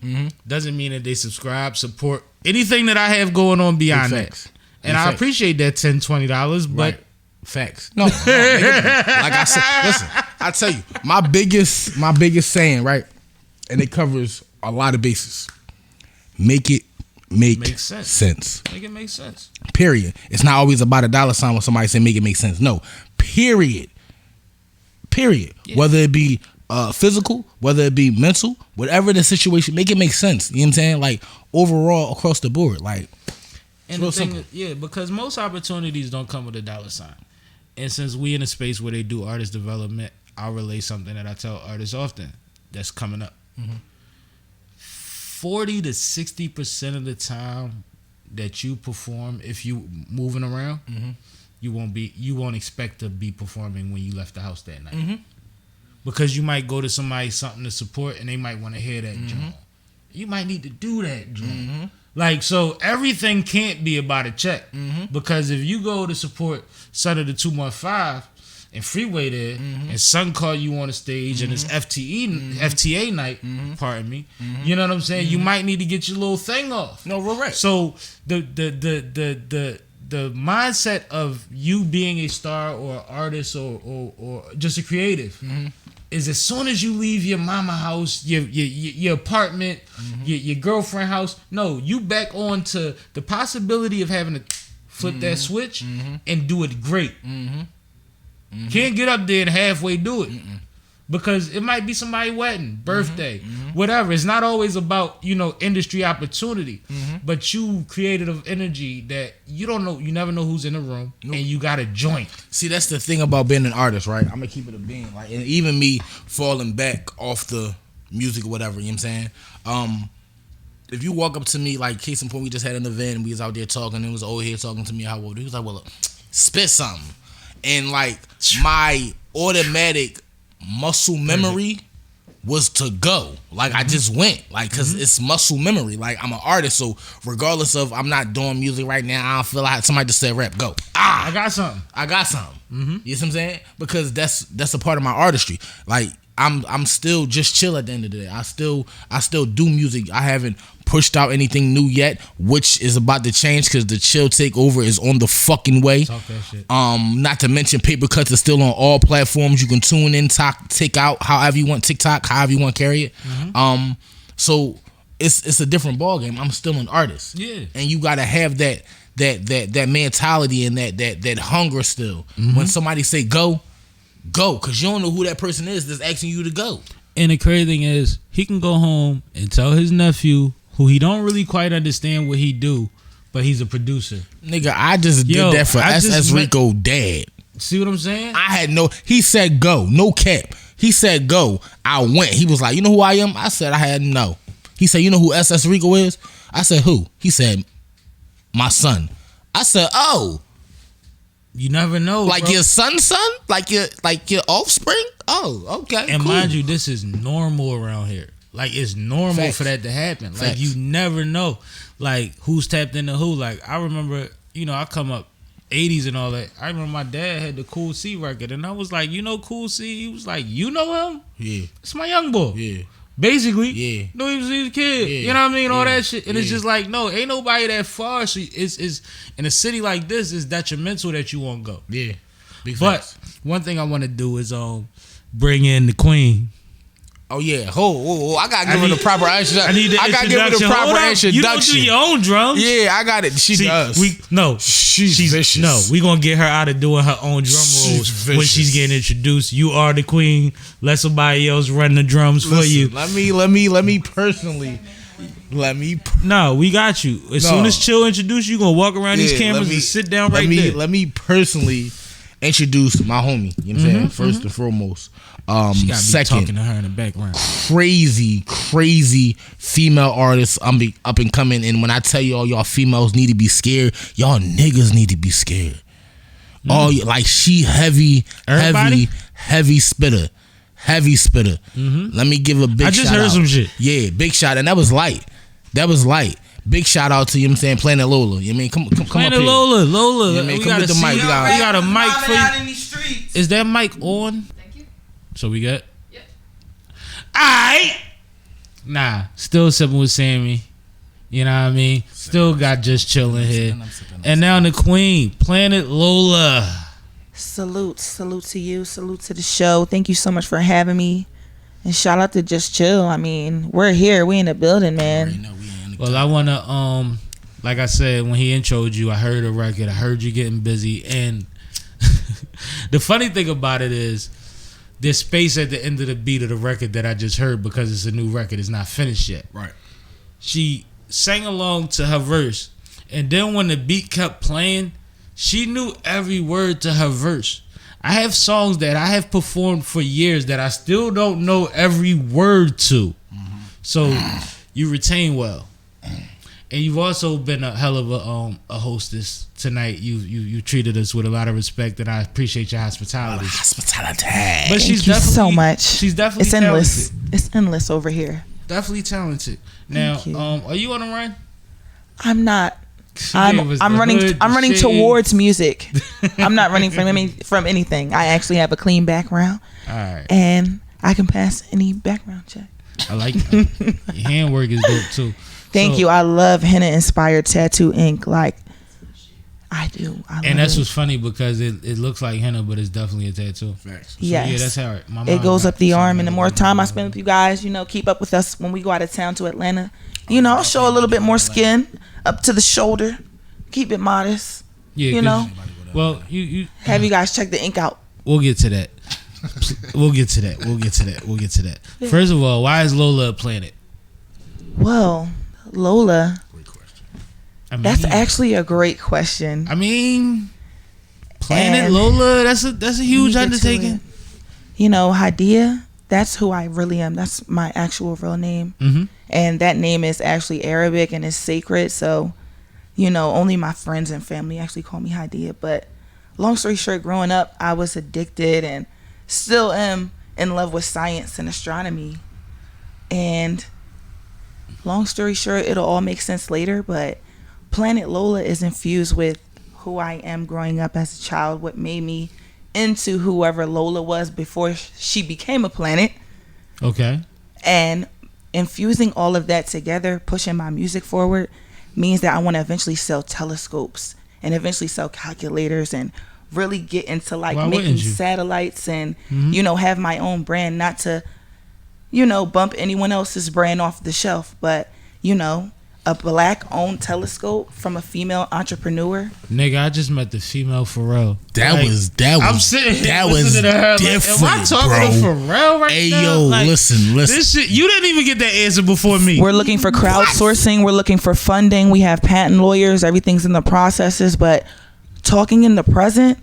doesn't mean that they subscribe, support anything that I have going on beyond Big that. facts. And Big I facts. appreciate that $10, $20, but Right. Facts. No, like I said, listen, I tell you, my biggest saying, right, and it covers a lot of bases. Make it make Makes sense. sense. make it make sense. Period. It's not always about a dollar sign when somebody say make it make sense. No. Period. Yeah. Whether it be physical, whether it be mental, whatever the situation, make it make sense. You know what I'm saying? Like, overall, across the board, like. And real the thing simple. is, because most opportunities don't come with a dollar sign. And since we in a space where they do artist development, I'll relay something that I tell artists often that's coming up. 40 to 60% of the time that you perform, if you moving around, you won't expect to be performing when you left the house that night. Because you might go to somebody something to support and they might want to hear that joint. You might need to do that joint. Like, so everything can't be about a check. Because if you go to support Son of the 215 and Freeway there, and Son call you on the stage and it's FTA night, pardon me, you know what I'm saying? You might need to get your little thing off. No, we're right. So the mindset of you being a star or artist or just a creative is, as soon as you leave your mama house, your apartment, your girlfriend house, no, you back on to the possibility of having to flip that switch and do it great. Can't get up there and halfway do it. Because it might be somebody's wedding, birthday, whatever. It's not always about, industry opportunity, but you created of energy that you don't know, you never know who's in the room, and you got a joint. See, that's the thing about being an artist, right? I'm gonna keep it a being. Like, and even me falling back off the music or whatever, you know what I'm saying? If you walk up to me, like, case in point, we just had an event and we was out there talking, and it was old here talking to me how old he was like, well, spit something. And like, my automatic muscle memory was to go. Like, I just went. Like, cause it's muscle memory. Like, I'm an artist, so regardless of I'm not doing music right now, I don't feel like somebody just said rap, go. I got something. You know what I'm saying? Because that's a part of my artistry. Like, I'm still just chill at the end of the day. I still do music. I haven't pushed out anything new yet, which is about to change because the chill takeover is on the fucking way. Talk that shit. Not to mention Paper Cuts is still on all platforms. You can tune in, take out however you want, TikTok, however you want to carry it. So it's a different ballgame. I'm still an artist. Yeah. And you gotta have that mentality and that hunger still. When somebody say go, because you don't know who that person is that's asking you to go. And the crazy thing is, he can go home and tell his nephew, who he don't really quite understand what he do, but he's a producer. Nigga, I just Yo, did that for I just SS met- Rico dad. See what I'm saying? He said go, no cap. He said go. I went. He was like, you know who I am? I said I had no. He said, you know who SS Rico is? I said, who? He said, my son. I said, oh, You never know, like bro. your son, like your offspring. Oh, okay. And cool. mind you, this is normal around here. Like, it's normal Facts. for that to happen. Like, Facts. you never know, like, who's tapped into who. Like, I remember, I come up 80s and all that. I remember my dad had the Cool C record, and I was like, Cool C? He was like, you know him? Yeah, It's my young boy. yeah. Basically, Yeah. No, he was a kid. Yeah. You know what I mean? All Yeah. that shit, and it's just like, no, ain't nobody that far. So it's in a city like this, it's detrimental that you won't go. Yeah. Big But facts. one thing I want to do is bring in the queen. Oh yeah. I gotta give her the proper introduction. I need the I gotta give her the introduction. proper Hold up. introduction. You don't do your own drums. Yeah, I got it. She See, does. She's vicious. No, we gonna get her out of doing her own drum She's rolls when vicious. she's getting introduced. You are the queen. Let somebody else run the drums for you. Let me personally. No, we got you. As soon as Chill introduce you, gonna walk around these cameras and sit down right there. Let me personally introduce my homie. You know what I'm saying? First and foremost. She gotta be Second, talking to her in the background. crazy female artists. I'm up and coming. And when I tell y'all females need to be scared, y'all niggas need to be scared. Like she heavy Everybody? heavy spitter. Let me give a big shout out. I just heard some shit. Yeah, big shout, and that was light. Big shout out to you. Know what I'm saying, Planet Lola. You know what I mean, come up Planet here. Lola. Yeah, man, we come got get the mic. we got a mic for out in you. these streets. Is that mic on? Thank you. So we got. Yep. Alright. Nah, still sipping with Sammie. You know what I mean? Still got just chilling here. And now the queen, Planet Lola. Salute to you. Salute to the show. Thank you so much for having me. And shout out to Just Chill. I mean, we're here. We in the building, man. Well, I wanna like I said, when he introed you, I heard a record. I heard you getting busy, and the funny thing about it is there's space at the end of the beat of the record that I just heard because it's a new record. It's not finished yet. Right. She sang along to her verse, and then when the beat kept playing, she knew every word to her verse. I have songs that I have performed for years that I still don't know every word to. So you retain well. And you've also been a hell of a hostess tonight. You treated us with a lot of respect, and I appreciate your hospitality. Hospitality. But Thank you so much. She's definitely It's endless. talented. It's endless over here. Definitely talented. Now, Thank you. are you on the run? I'm not. She gave us I'm the running. hood, I'm the running shades. towards music. I'm not running from anything. I actually have a clean background, All right. and I can pass any background check. I like that. Your handwork is dope too. Thank So- you. I love henna inspired tattoo ink. Like I do. I love And that's it. what's funny because it looks like henna, but it's definitely a tattoo. Facts. So, Yes. yeah, that's how my It mom goes got up the some arm, and the henna more on time I my spend with you guys, keep up with us when we go out of town to Atlanta. I'll show a little bit more skin up to the shoulder. Keep it modest. Yeah, 'cause- Well, you Have you guys check the ink out? we'll get to that. We'll get to that. First of all, why is Lola a planet? Well, Lola, I mean, that's actually a great question. I mean, Planet And- Lola. That's a huge Let me get to undertaking. it. Hadia, that's who I really am. That's my actual real name. Mhm. And that name is actually Arabic and it's sacred. So, only my friends and family actually call me Hadia. But long story short, growing up, I was addicted and still am in love with science and astronomy. And long story short, it'll all make sense later. But Planet Lola is infused with who I am growing up as a child, what made me into whoever Lola was before she became a planet. Okay. And infusing all of that together, pushing my music forward, means that I want to eventually sell telescopes and eventually sell calculators and really get into Why making wouldn't you? satellites and have my own brand, not to bump anyone else's brand off the shelf, but a black owned telescope from a female entrepreneur. Nigga, I just met the female Pharrell. That Like, was I'm sitting here that listening was to her different, like, am I talking bro. to Pharrell right Hey, now? yo, Like, listen. This shit, you didn't even get that answer before me. We're looking for crowdsourcing. We're looking for funding. We have patent lawyers. Everything's in the processes. But talking in the present,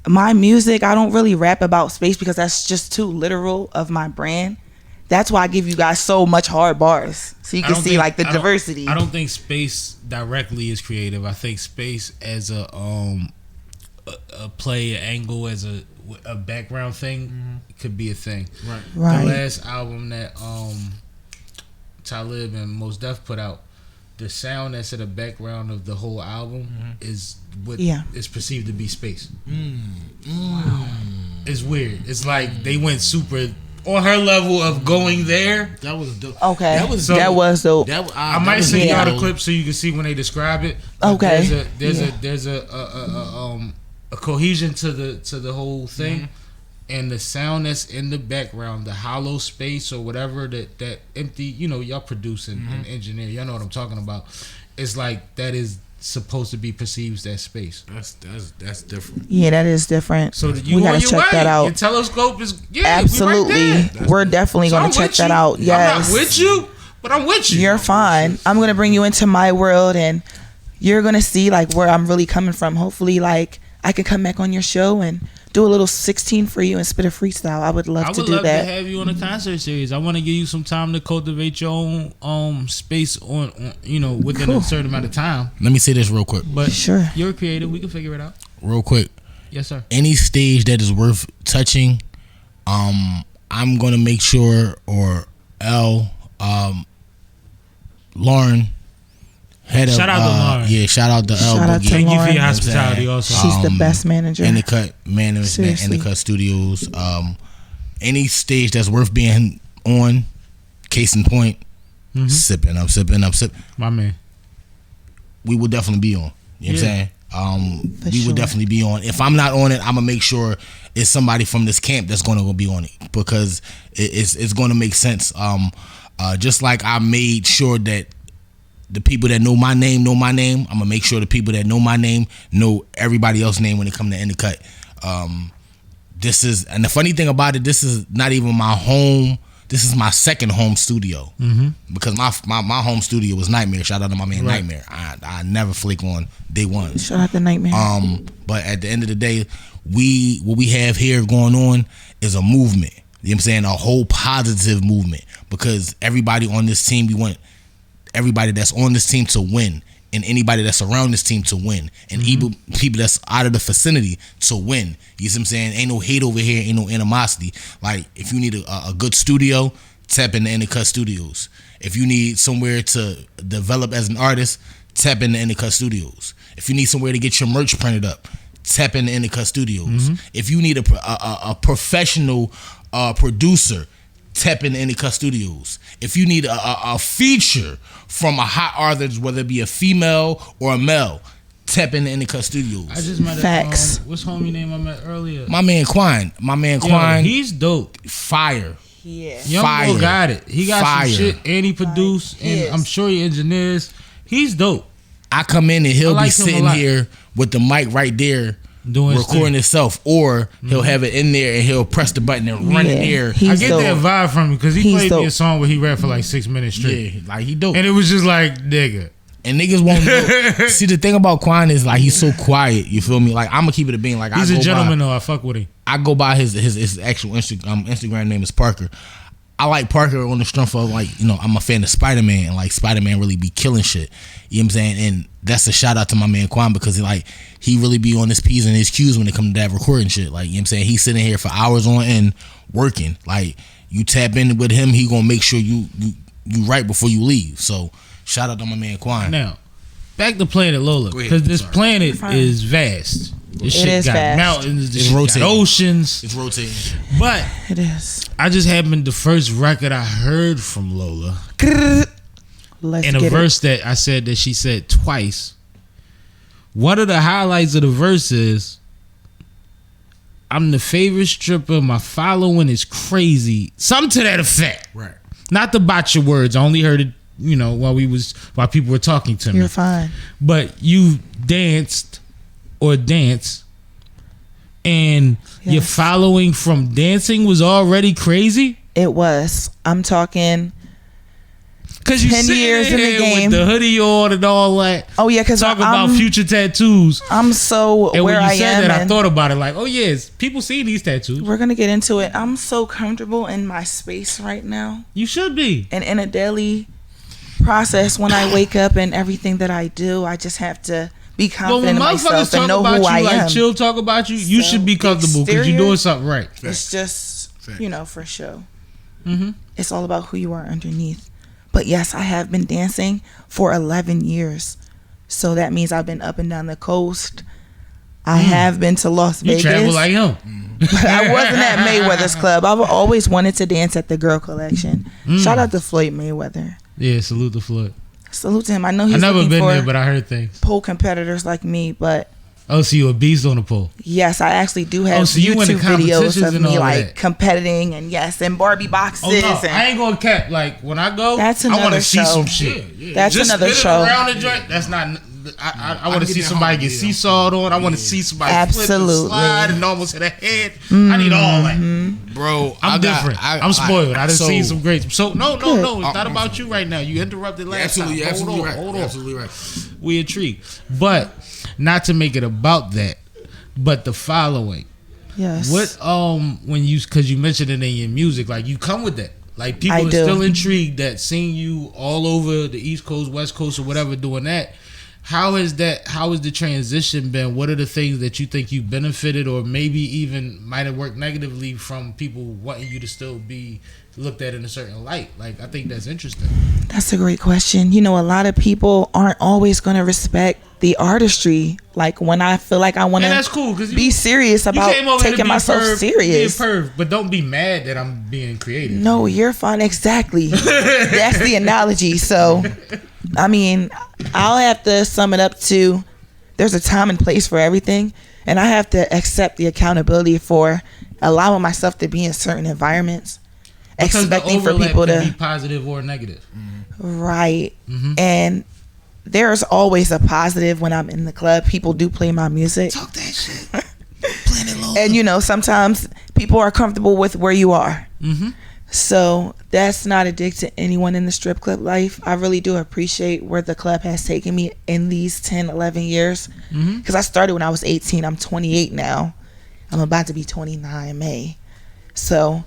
my music, I don't really rap about space because that's just too literal of my brand. That's why I give you guys so much hard bars, so you can see like the diversity. I don't think space directly is creative. I think space as a play, an angle, as a background thing could be a thing. Right. The last album that Talib and Mos Def put out, the sound that's in the background of the whole album is what is perceived to be space. Wow. It's weird. It's like they went super on her level of going there. That was dope. Okay, that was dope. I might send y'all the clip so you can see when they describe it. Okay, there's a cohesion to the whole thing, and the sound that's in the background, the hollow space or whatever that empty. Y'all producing and engineer. Y'all know what I'm talking about. It's like that is supposed to be perceived as space. That's different. Yeah, that is different. So we gotta check that out. Your telescope is absolutely. We're definitely gonna check that out. Yes, I'm not with you, but I'm with you. You're fine. I'm gonna bring you into my world, and you're gonna see like where I'm really coming from. Hopefully, like I can come back on your show and do a little 16 for you and spit a freestyle. I would love to do that. I would love to have you on a concert series. I want to give you some time to cultivate your own space on within a certain amount of time. Let me say this real quick. But sure, you're creative. We can figure it out. Real quick. Yes, sir. Any stage that is worth touching, I'm gonna make sure, or Lauren. Shout out to Lauren. Yeah, shout out to L. Shout out to Thank Lauren. you for your hospitality also. She's the best manager. In the Cut management, in the Cut Studios. Any stage that's worth being on, case in point, sipping. My man. We will definitely be on. You know what I'm saying? We would definitely be on. If I'm not on it, I'm gonna make sure it's somebody from this camp that's gonna be on it, because it's gonna make sense. Just like I made sure that the people that know my name, I'm gonna make sure the people that know my name know everybody else's name when it comes to In the Cut. This is, and the funny thing about it, this is not even my home. This is my second home studio, because my home studio was Nightmare. Shout out to my man Nightmare. I never flake on day one. Shout out to Nightmare. But at the end of the day, what we have here going on is a movement. You know what I'm saying? A whole positive movement, because everybody on this team, we want everybody that's on this team to win, and anybody that's around this team to win, and even people that's out of the vicinity to win. You see what I'm saying? Ain't no hate over here, ain't no animosity. Like, if you need a good studio, tap in the Cut Studios. If you need somewhere to develop as an artist, tap in the Cut Studios. If you need somewhere to get your merch printed up, tap in the Cut Studios. If you need a professional producer, tap in the Cut Studios. If you need a feature from a hot artist, whether it be a female or a male, tap in the Cut Studios. I just met Facts. What's homie name I met earlier? My man Kwon. He's dope. Fire. Yeah. Young boy got it. He got some shit, and he produced, and I'm sure he engineers. He's dope. I come in and he'll like be sitting here with the mic right there, doing recording himself, or he'll have it in there and he'll press the button and run in there. I get that vibe from him, because he played me a dope. song where he rapped for like 6 minutes straight. Yeah, like he dope. And it was just like, nigga. And niggas won't know. See, the thing about Kwon is, like, he's so quiet. You feel me? Like, I'm gonna keep it a being. Like, He's a gentleman though. I fuck with him. I go by his actual Instagram name is Parker. I like Parker on the strength of, like, I'm a fan of Spider-Man, and like Spider-Man really be killing shit. You know what I'm saying? And that's a shout out to my man Kwon, because he really be on his P's and his Q's when it comes to that recording shit. Like, you know what I'm saying? He's sitting here for hours on end working. Like, you tap in with him, he gonna make sure you right before you leave. So shout out to my man Kwon. Now, back to Planet Lola, because this planet is vast. This shit got vast. mountains, this It's shit rotating. got oceans. It's rotating. But It is. I just happened, the first record I heard from Lola, Let's in a get verse that I said that she said twice. One of the highlights of the verse is, I'm the favorite stripper, my following is crazy. Something to that effect. Right. Not to botch your words. I only heard it, while people were talking to me. You're fine. But you danced or dance, and your following from dancing was already crazy. It was. I'm talking. Cause you 10 sitting years in the here game. with the hoodie on and all that. Oh yeah, because Talk about future tattoos. I'm so And where when you I said am. that, I and thought about it. Like, oh yes, people see these tattoos. we're gonna get into it. I'm so comfortable in my space right now, You should be. and in a daily process when I wake up and everything that I do, I just have to be But when confident in motherfuckers myself and talk know about who you, I like am. chill talk about you, you So, should be comfortable because you're exterior- doing something right. It's just, for show. Mm-hmm. It's all about who you are underneath. But yes, I have been dancing for 11 years. So that means I've been up and down the coast. I have been to Las You Vegas. travel like him. But I wasn't at Mayweather's club. I've always wanted to dance at the Girl Collection. Shout out to Floyd Mayweather. Yeah, salute the Floyd. Salute to him. I know he's I never looking been for there, but I heard things. pole competitors like me. But Oh, so you a beast on the pole. yes, I actually do have so you win the YouTube videos competitions of and me all like that. competing and and Barbie boxes. Oh no, and I ain't gonna cap. Like when I go, That's I want another to see show. some shit. That's Just another spinning show. around the joint. That's not. I want to get see that somebody home, get yeah. seesawed on. I want to see somebody flip and Absolutely. slide and almost hit a head. I need all that. Bro, I'm different. I'm spoiled. I done so- seen some great. So no. It's not about you right now. You interrupted Yeah, last absolutely, time. absolutely right. Hold on. Absolutely right. We intrigued, but not to make it about that. But the following. yes. What when you because you mentioned it in your music, like you come with that. Like people I are do. still intrigued that seeing you all over the East Coast, West Coast, or whatever doing that. How has the transition been? What are the things that you think you benefited or maybe even might have worked negatively from people wanting you to still be looked at in a certain light? Like I think that's interesting. That's a great question. A lot of people aren't always going to respect the artistry. Like when I feel like I want And that's cool to because be serious about taking myself serious. But don't be mad that I'm being creative. No, you're fine. Exactly. That's the analogy. So, I mean, I'll have to sum it up to there's a time and place for everything. And I have to accept the accountability for allowing myself to be in certain environments. Because Expecting the for overlap people can to. be positive or negative. Right. And there's always a positive when I'm in the club. People do play my music. Talk that shit. Planet Lola. And sometimes people are comfortable with where you are. Mm-hmm. So that's not a dig to anyone in the strip club life. I really do appreciate where the club has taken me in these 10, 11 years. Because I started when I was 18. I'm 28 now. I'm about to be 29 in May. So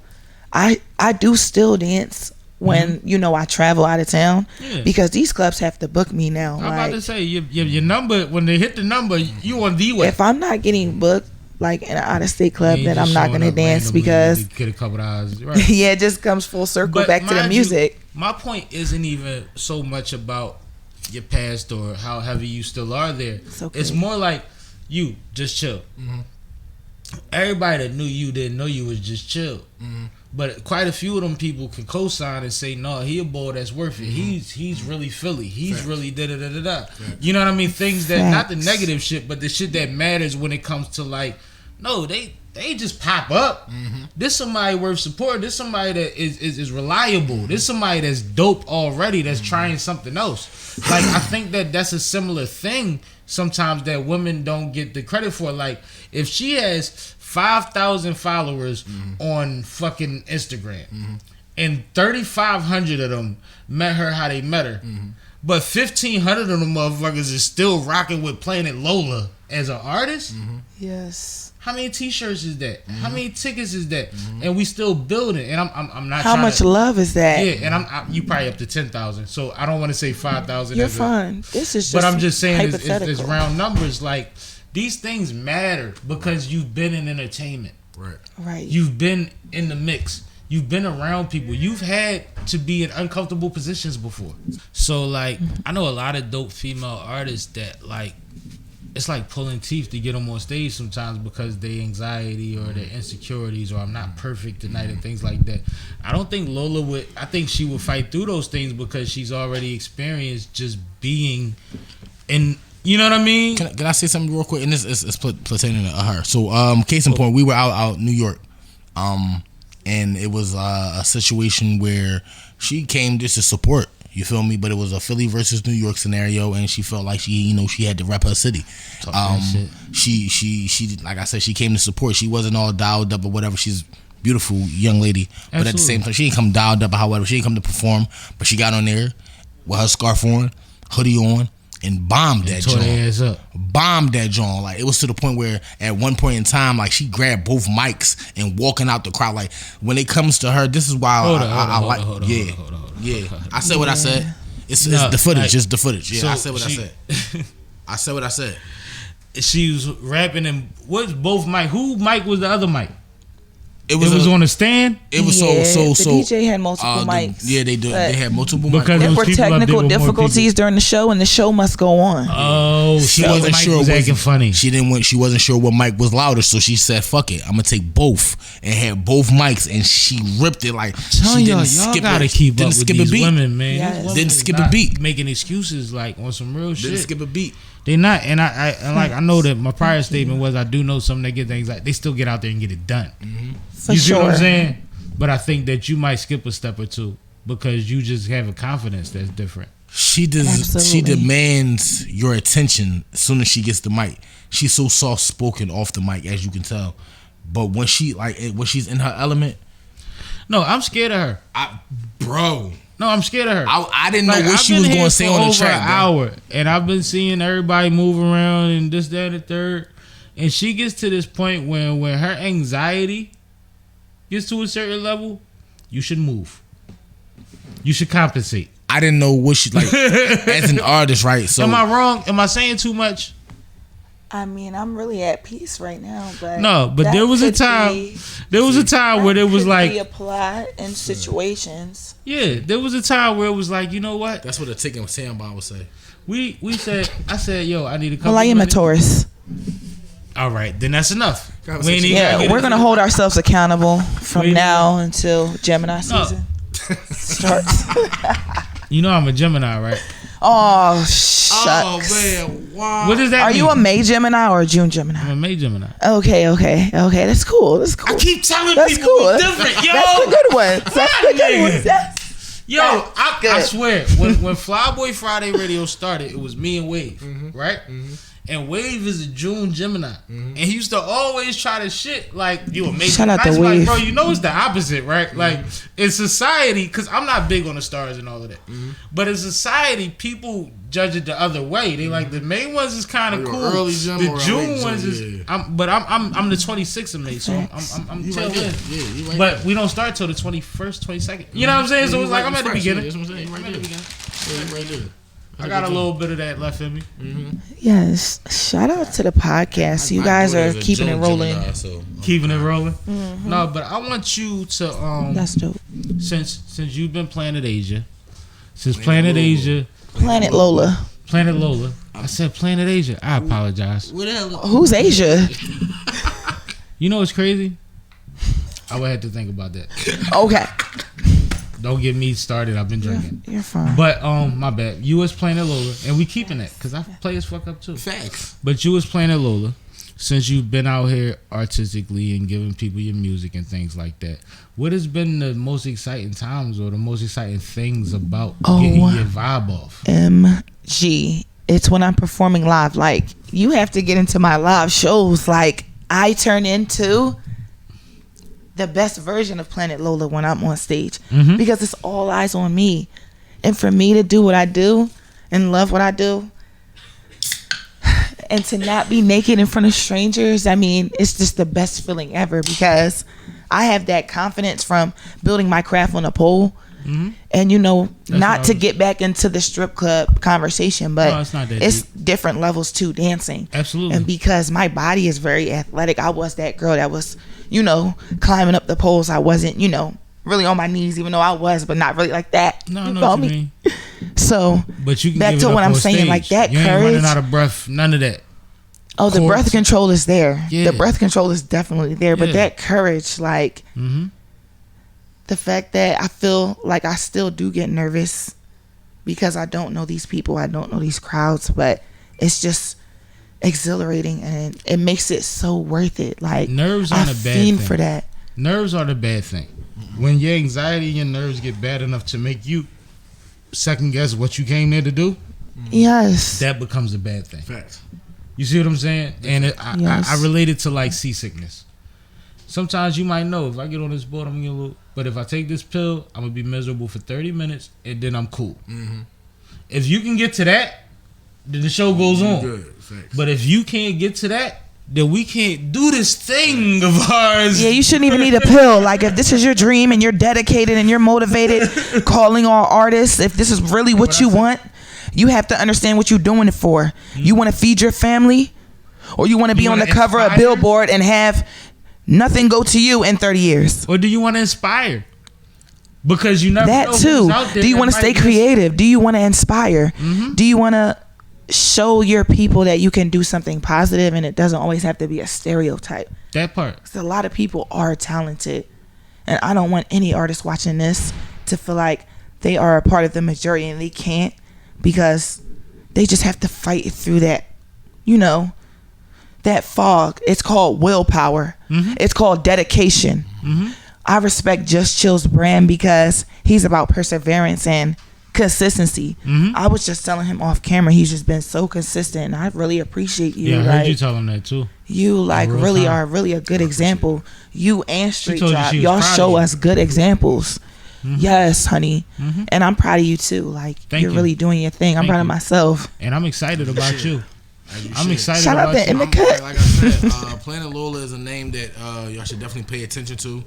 I do still dance when, I travel out of town. Yeah. Because these clubs have to book me now. I'm about to say your number when they hit the number, you on the way. If I'm not getting booked like in an out of state club, You then just I'm not showing gonna up dance randomly because to get a couple of hours. Right. yeah, it just comes full circle But back to the mind you, music. my point isn't even so much about your past or how heavy you still are there. okay. It's more like you just chill. Everybody that knew you didn't know you was just chill. But quite a few of them people can co-sign and say, no, he a boy that's worth it. He's really Philly. He's really da-da-da-da-da. You know what I mean? Things that, not the negative shit, but the shit that matters when it comes to like, no, they just pop up. This somebody worth supporting. This somebody that is reliable. This somebody that's dope already that's trying something else. Like, I think that's a similar thing sometimes that women don't get the credit for. Like, if she has 5,000 followers on fucking Instagram and 3,500 of them met her how they met her, but 1,500 of them motherfuckers is still rocking with Planet Lola as an artist. Yes. How many T-shirts is that? How many tickets is that? And we still building. And I'm not. How trying much to, love is that? Yeah, and you probably up to 10,000. So I don't want to say 5,000. You're fine. This is just. But I'm just saying hypothetical. it's round numbers. Like these things matter because you've been in entertainment. Right. You've been in the mix. You've been around people. You've had to be in uncomfortable positions before. So like I know a lot of dope female artists that like. It's like pulling teeth to get them on stage sometimes because their anxiety or their insecurities or I'm not perfect tonight and things like that. I don't think Lola would. I think she would fight through those things because she's already experienced just being in. You know what I mean? Can I say something real quick? And this is pertaining to her. So, case in point, we were out New York, and it was a situation where she came just to support. You feel me? But it was a Philly versus New York scenario, and she felt like she had to rep her city. She like I said, she came to support. She wasn't all dialed up or whatever. She's a beautiful young lady, but at the same time, she didn't come dialed up or however. She didn't come to perform, but she got on there with her scarf on, hoodie on, and bombed that Tore their ass joint. up. Bombed that joint. Like, it was to the point where at one point in time, like, she grabbed both mics and walking out the crowd. Like, when it comes to her, this is why I like. Yeah. I said what I said. It's the footage. Like, it's the footage. Yeah, so I said what I said. I said what I said. She was rapping and what's both mic? Who mic was the other mic? It It was on a stand. It was the so. DJ had multiple mics. Yeah, they do. but They had multiple Because mics. it There was were people up there technical with more difficulties during the show, and the show must go on. Oh, She so wasn't Mike sure. was acting funny. She wasn't sure what mic was louder, so she said, "Fuck it, I'm gonna take both," and had both mics, and she ripped it like Telling she y'all, didn't y'all skip gotta it. keep Didn't up with skip a these beat. women, man. Yes. These women Didn't is skip a not beat. making excuses like on some real Didn't shit. skip a beat. They not, and I know that my prior statement was I do know some that get things like they still get out there and get it done. For You see sure. what I'm saying? But I think that you might skip a step or two because you just have a confidence that's different. She Absolutely. demands your attention as soon as she gets the mic. She's so soft spoken off the mic, as you can tell. But when she's in her element, No, I'm scared of her. bro, No, I'm scared of her. I didn't know Like, what I've she been was here going to say for on the over track, an bro. hour, and I've been seeing everybody move around and this, that, and the third. And she gets to this point when her anxiety gets to a certain level, you should move. You should compensate. I didn't know what she like as an artist, right? So Am I wrong? Am I saying too much? I mean, I'm really at peace right now, but No, but that there was a could time. be- There was a time where that it was could like, be applied in situations. yeah, there was a time where it was like, you know what? that's what a ticking sandbomb would say. We said, I said, yo, I need a couple. Well, I am a minutes. Taurus. All right, then that's enough. We ain't even Yeah, gotta get we're into gonna hold ourselves accountable from Wait. now until Gemini No. season starts. You know I'm a Gemini, right? Oh shucks. man, wow. What does that Are mean? you a May Gemini or a June I'm Gemini? a May Gemini. Okay. That's cool. That's cool. I keep telling That's people cool. we different, yo. That's the good ones. That's the good nigga. ones. Yes. Yo, I good. swear, when Flyboy Friday Radio started, it was me and Wave, right? And Wave is a June Gemini, and he used to always try to shit like you a May. Shout out to Like, Wave. bro. You know it's the opposite, right? Like in society, because I'm not big on the stars and all of that, but in society, people judge it the other way. They like the May ones is kind of you an cool. early Gem The or a June late ones Gem? is, Yeah. I'm the 26th of May, so I'm You tail right there. end. Yeah, you right But we don't start till the 21st, 22nd. You know what I'm saying? So You it's like right I'm at the fresh. beginning. Yeah, that's what I'm saying. You right I'm at the there. beginning. Yeah, you right there. I got a little bit of that left in me. Yes. Shout out to the podcast. You guys are keeping it rolling. Keeping it rolling. No, but I want you to That's dope. since you've been Planet Asia, since Planet Asia, Planet Lola. Planet Lola. I said Planet Asia. I apologize. What the hell? Who's Asia? You know what's crazy? I would have to think about that. Okay. Don't get me started. I've been drinking. You're fine. But my bad. You was Planet Lola, and we keeping that because I play as fuck up too. Facts. But you was Planet Lola. Since you've been out here artistically and giving people your music and things like that, what has been the most exciting times or the most exciting things about getting your vibe off? MG. It's when I'm performing live. Like, you have to get into my live shows. Like, I turn into the best version of Planet Lola when I'm on stage because it's all eyes on me. And for me to do what I do and love what I do and to not be naked in front of strangers, I mean, it's just the best feeling ever because I have that confidence from building my craft on a pole. And, you know, not to get back into the strip club conversation, but No, it's not that it's deep. different levels to dancing. Absolutely. And because my body is very athletic, I was that girl that was, you know, climbing up the poles. I wasn't, you know, really on my knees, even though I was, but not really like that. No, I You know feel what you me? mean. So But you can back give to it up what I'm on saying, stage. like that you ain't courage. running out of breath. None of that. Oh, the Chords. breath control is there. Yeah. The breath control is definitely there. But Yeah. that courage, like the fact that I feel like I still do get nervous because I don't know these people, I don't know these crowds, but it's just exhilarating and it makes it so worth it. Like, Nerves I aren't a bad fiend thing. for that. Nerves are the bad thing. When your anxiety and your nerves get bad enough to make you second guess what you came there to do, Yes. that becomes a bad thing. Facts. You see what I'm saying? And Yes. I relate it to like seasickness. Sometimes you might know if I get on this boat, I'm gonna get a little. But if I take this pill, I'm gonna be miserable for 30 minutes and then I'm cool. If you can get to that, then the show goes on. Good. Facts. But if you can't get to that, then we can't do this thing of ours. Yeah, you shouldn't even need a pill. Like, if this is your dream and you're dedicated and you're motivated, calling all artists, if this is really what you want, you have to understand what you're doing it for. You want to feed your family, or you want to be on the cover of Billboard and have nothing go to you in 30 years. Or do you want to inspire? Because you never know That who's too. out there Do you that want to might stay just- creative? Do you want to inspire? Do you want to show your people that you can do something positive and it doesn't always have to be a stereotype? That part. Because a lot of people are talented, and I don't want any artist watching this to feel like they are a part of the majority and they can't, because they just have to fight through that, that fog. It's called willpower. It's called dedication. I respect Just Chill's brand because he's about perseverance and consistency. I was just telling him off camera, he's just been so consistent, and I really appreciate you. Yeah, I like, heard you tell him that too. you like real really time. are really a good example. You and Street told you Drop, she was y'all proud of show you. us good examples. Yes, honey. And I'm proud of you too. Like, Thank you're you. really doing your thing. I'm Thank proud of you. myself. And I'm excited about you. I'm excited Shout out about to you. In the Cut. Like I said, Planet Lola is a name that y'all should definitely pay attention to.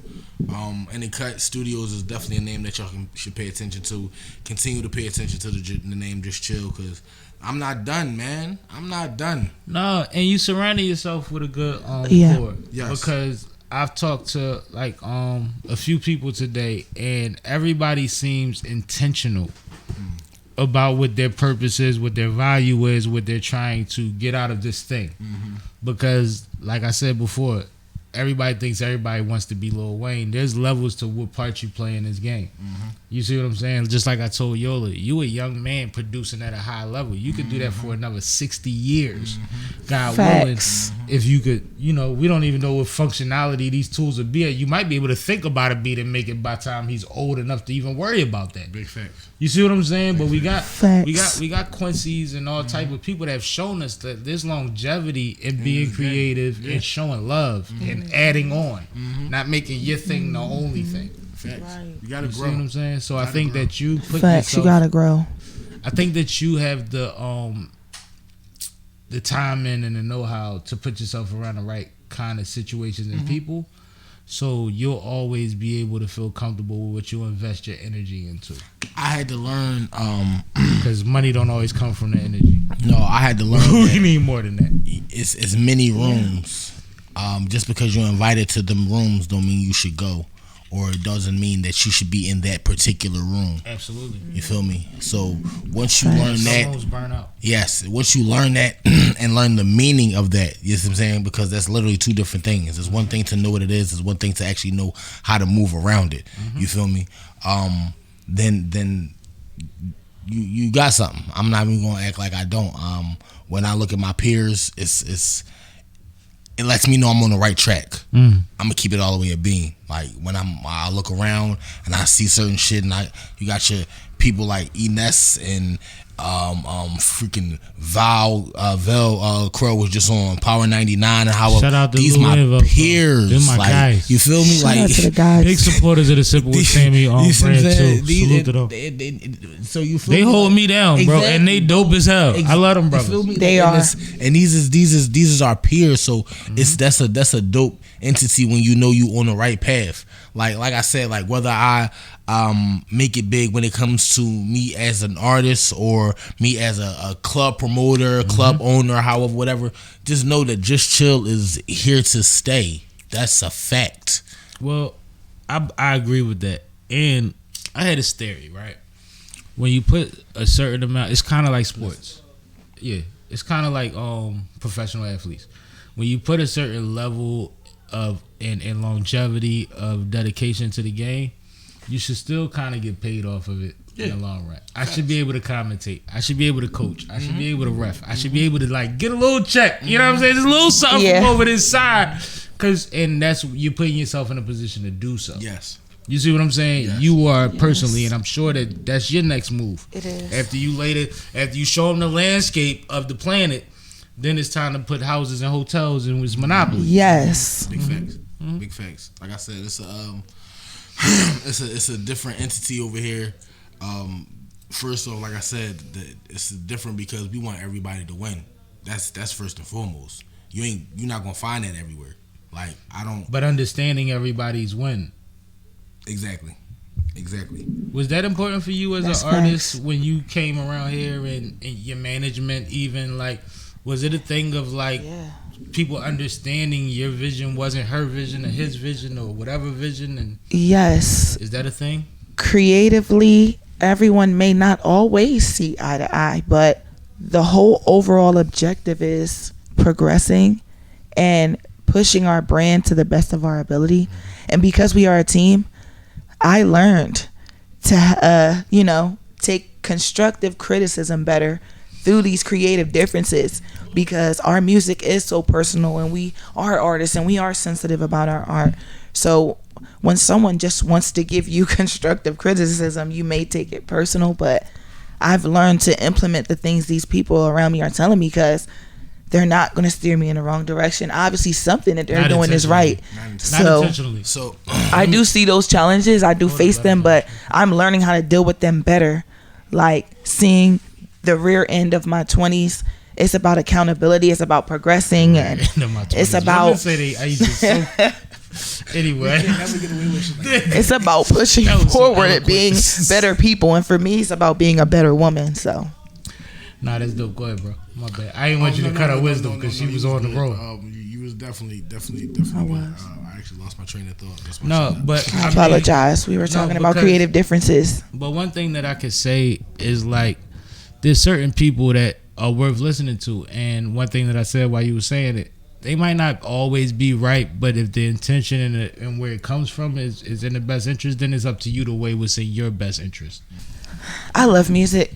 In the Cut Studios is definitely a name that y'all should pay attention to. Continue to pay attention to the name Just Chill, because I'm not done, man. I'm not done. No, and you surrounding yourself with a good Yeah. board. Yes. Because I've talked to like a few people today, and everybody seems intentional about what their purpose is, what their value is, what they're trying to get out of this thing. Because, like I said before, everybody thinks everybody wants to be Lil Wayne. There's levels to what part you play in this game. You see what I'm saying? Just like I told Yola, you a young man producing at a high level. You could do that for another 60 years. God Facts. willing, if you could, we don't even know what functionality these tools would be at. You might be able to think about a beat and make it by the time he's old enough to even worry about that. Big facts. You see what I'm saying? But we got Facts. we got Quincy's and all type of people that have shown us that there's longevity in being creative and showing love and adding on, not making your thing the only thing. Facts. Right. You gotta You see grow. what I'm saying? So I think that you put Facts. You yourself. gotta grow. I think that you have the time in and the know-how to put yourself around the right kind of situations and people. So you'll always be able to feel comfortable with what you invest your energy into. I had to learn. Because money don't always come from the energy. No, I had to learn. We that need more than that. it's many rooms. Just because you're invited to them rooms don't mean you should go, or it doesn't mean that you should be in that particular room. Absolutely. You feel me? So once you learn Some that, rooms burn out. yes, once you learn that and learn the meaning of that, you know what I'm saying? Because that's literally two different things. It's one thing to know what it is. It's one thing to actually know how to move around it. You feel me? Then you got something. I'm not even gonna act like I don't. When I look at my peers, it lets me know I'm on the right track. I'm gonna keep it all the way at being. Like when I look around and I see certain shit, and you got your people like Ines and freaking Vel Crow was just on Power 99 and how Shout out to these Lou my Evo, peers. they're my like, guys. you feel me? Shout out to the guys. Big supporters of the Sippin' with Sammie on you see what brand I'm too. saying? Salute to them. So you feel They me? hold me down, bro, Exactly. and they dope as hell. I love them brothers. You feel me? They and are. and these is our peers. So that's a dope entity when you know you on the right path. Like I said, like whether I make it big when it comes to me as an artist or me as a club promoter, club owner, however, whatever, just know that Just Chill is here to stay. That's a fact. Well, I agree with that. And I had this theory, right? When you put a certain amount, it's kind of like sports. Yeah, it's kind of like professional athletes. When you put a certain level of and longevity of dedication to the game, you should still kind of get paid off of it in the long run. I should be able to commentate. I should be able to coach. I should be able to ref. I should be able to like get a little check. You know what I'm saying? Just a little something from over this side. And that's you putting yourself in a position to do so. Yes. You see what I'm saying? Yes. You are personally, and I'm sure that's your next move. It is. After you show them the landscape of the planet, then it's time to put houses and hotels and it's monopoly. Yes. Big facts. Big facts. Like I said, it's a different entity over here. first off, like I said, it's different because we want everybody to win. That's first and foremost. You're not gonna find that everywhere. Like I don't. But understanding everybody's win. Exactly. Was that important for you as That's an artist facts. when you came around here and your management even like? Was it a thing of like people understanding your vision wasn't her vision or his vision or whatever vision? And Yes. is that a thing? Creatively, everyone may not always see eye to eye, but the whole overall objective is progressing and pushing our brand to the best of our ability. And because we are a team, I learned to take constructive criticism better through these creative differences, because our music is so personal and we are artists and we are sensitive about our art. So when someone just wants to give you constructive criticism, you may take it personal, but I've learned to implement the things these people around me are telling me, because they're not going to steer me in the wrong direction. Obviously something that they're Not doing is right. Not So intentionally. So I do see those challenges. I do face them, but I'm learning how to deal with them better. Like seeing the rear end of my 20s. It's about accountability. It's about progressing, and it's about anyway. it's about pushing That was so forward and eloquent. being better people. And for me, it's about being a better woman. So Nah, that's dope. Go ahead, bro. My bad. I didn't want you to cut her wisdom because she was on the road. You was definitely. I was. I actually lost my train of thought. That's my No, son. but I apologize. We were talking about because- creative differences. But one thing that I could say is like there's certain people that are worth listening to, and one thing that I said while you were saying it, they might not always be right, but if the intention and where it comes from is in the best interest, then it's up to you to weigh what's in your best interest. I love music.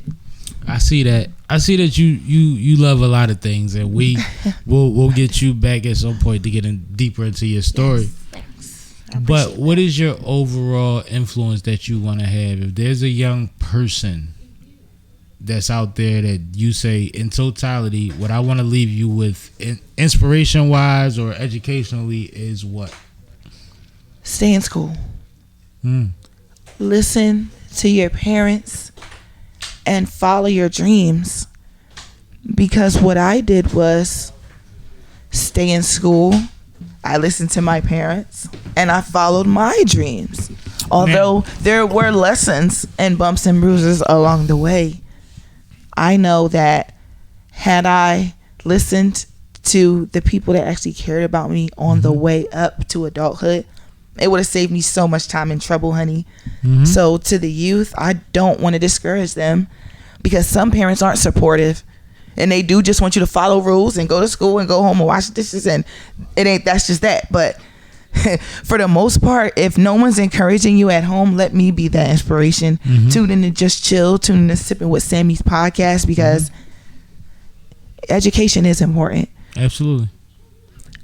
I see that. I see that you love a lot of things, and we'll get you back at some point to get deeper into your story. But what is your overall influence that you want to have? If there's a young person that's out there that you say in totality, what I want to leave you with inspiration wise or educationally is what? Stay in school. Listen to your parents and follow your dreams. Because what I did was stay in school. I listened to my parents and I followed my dreams. Although there were lessons and bumps and bruises along the way, I know that had I listened to the people that actually cared about me on the way up to adulthood, it would have saved me so much time and trouble, honey. So to the youth, I don't want to discourage them, because some parents aren't supportive and they do just want you to follow rules and go to school and go home and wash dishes, and that's just that. But for the most part, if no one's encouraging you at home, let me be that inspiration. Tune in to Just Chill, tune in to Sippin' with Sammie's podcast, because education is important. Absolutely.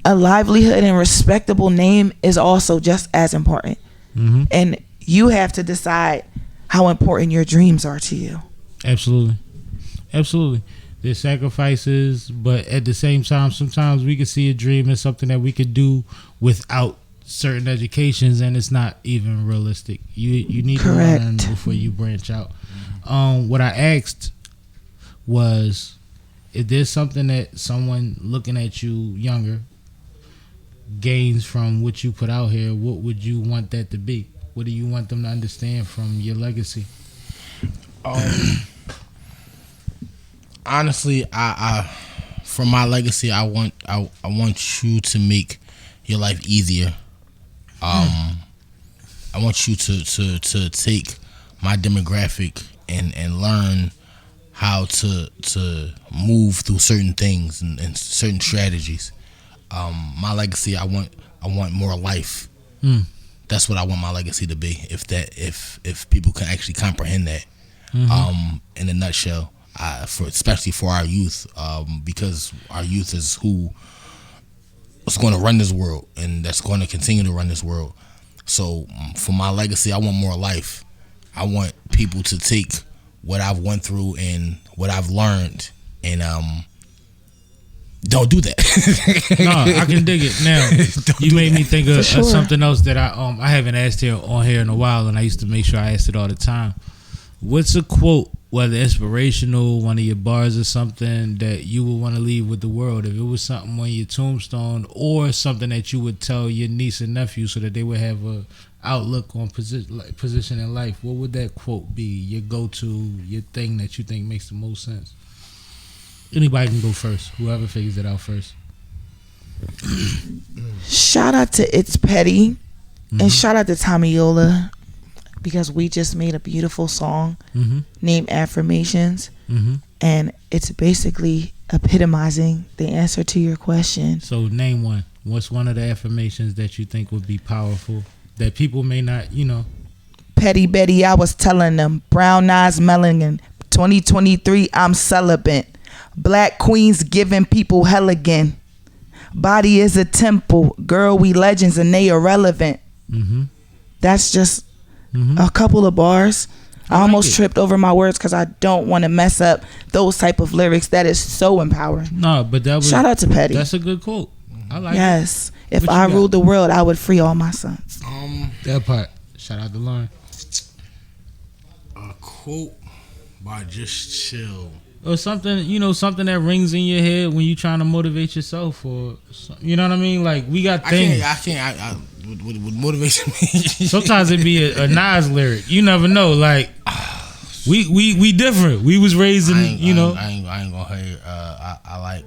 A livelihood and respectable name is also just as important. And you have to decide how important your dreams are to you. Absolutely. There's sacrifices, but at the same time, sometimes we can see a dream as something that we could do without certain educations, and it's not even realistic. You need to learn before you branch out. What I asked was, if there's something that someone looking at you younger gains from what you put out here, what would you want that to be? What do you want them to understand from your legacy? Honestly, I from my legacy, I want you to make your life easier. I want you to take my demographic and learn how to move through certain things and certain strategies. My legacy, I want more life. That's what I want my legacy to be. If people can actually comprehend that, in a nutshell. Especially for our youth, because our youth is who is going to run this world, and that's going to continue to run this world. So for my legacy, I want more life. I want people to take what I've went through and what I've learned, and don't do that. No, I can dig it. Now, you made me think of something else that I haven't asked on here in a while, and I used to make sure I asked it all the time. What's a quote whether inspirational, one of your bars or something that you would want to leave with the world. If it was something on your tombstone or something that you would tell your niece and nephew so that they would have a outlook on position in life, what would that quote be? Your go-to, your thing that you think makes the most sense? Anybody can go first. Whoever figures it out first. Shout out to It's Petty and shout out to Tommy Yola because we just made a beautiful song named Affirmations, and it's basically epitomizing the answer to your question. So name one. What's one of the affirmations that you think would be powerful that people may not, Petty Betty, I was telling them, brown eyes melanin, 2023, I'm celibate. Black queens giving people hell again. Body is a temple. Girl, we legends and they irrelevant. That's just a couple of bars. I almost tripped over my words because I don't want to mess up those type of lyrics. That is so empowering. No, but that was... Shout out to Petty. That's a good quote. I like it. Yes. If I ruled the world, I would free all my sons. That part. Shout out to Lauren. A quote by Just Chill. Or something, something that rings in your head when you trying to motivate yourself, or you know what I mean. Like we got things. I would motivation me. Sometimes it be a Nas lyric. You never know. Like we different. We was raised in, I ain't gonna hate. I like.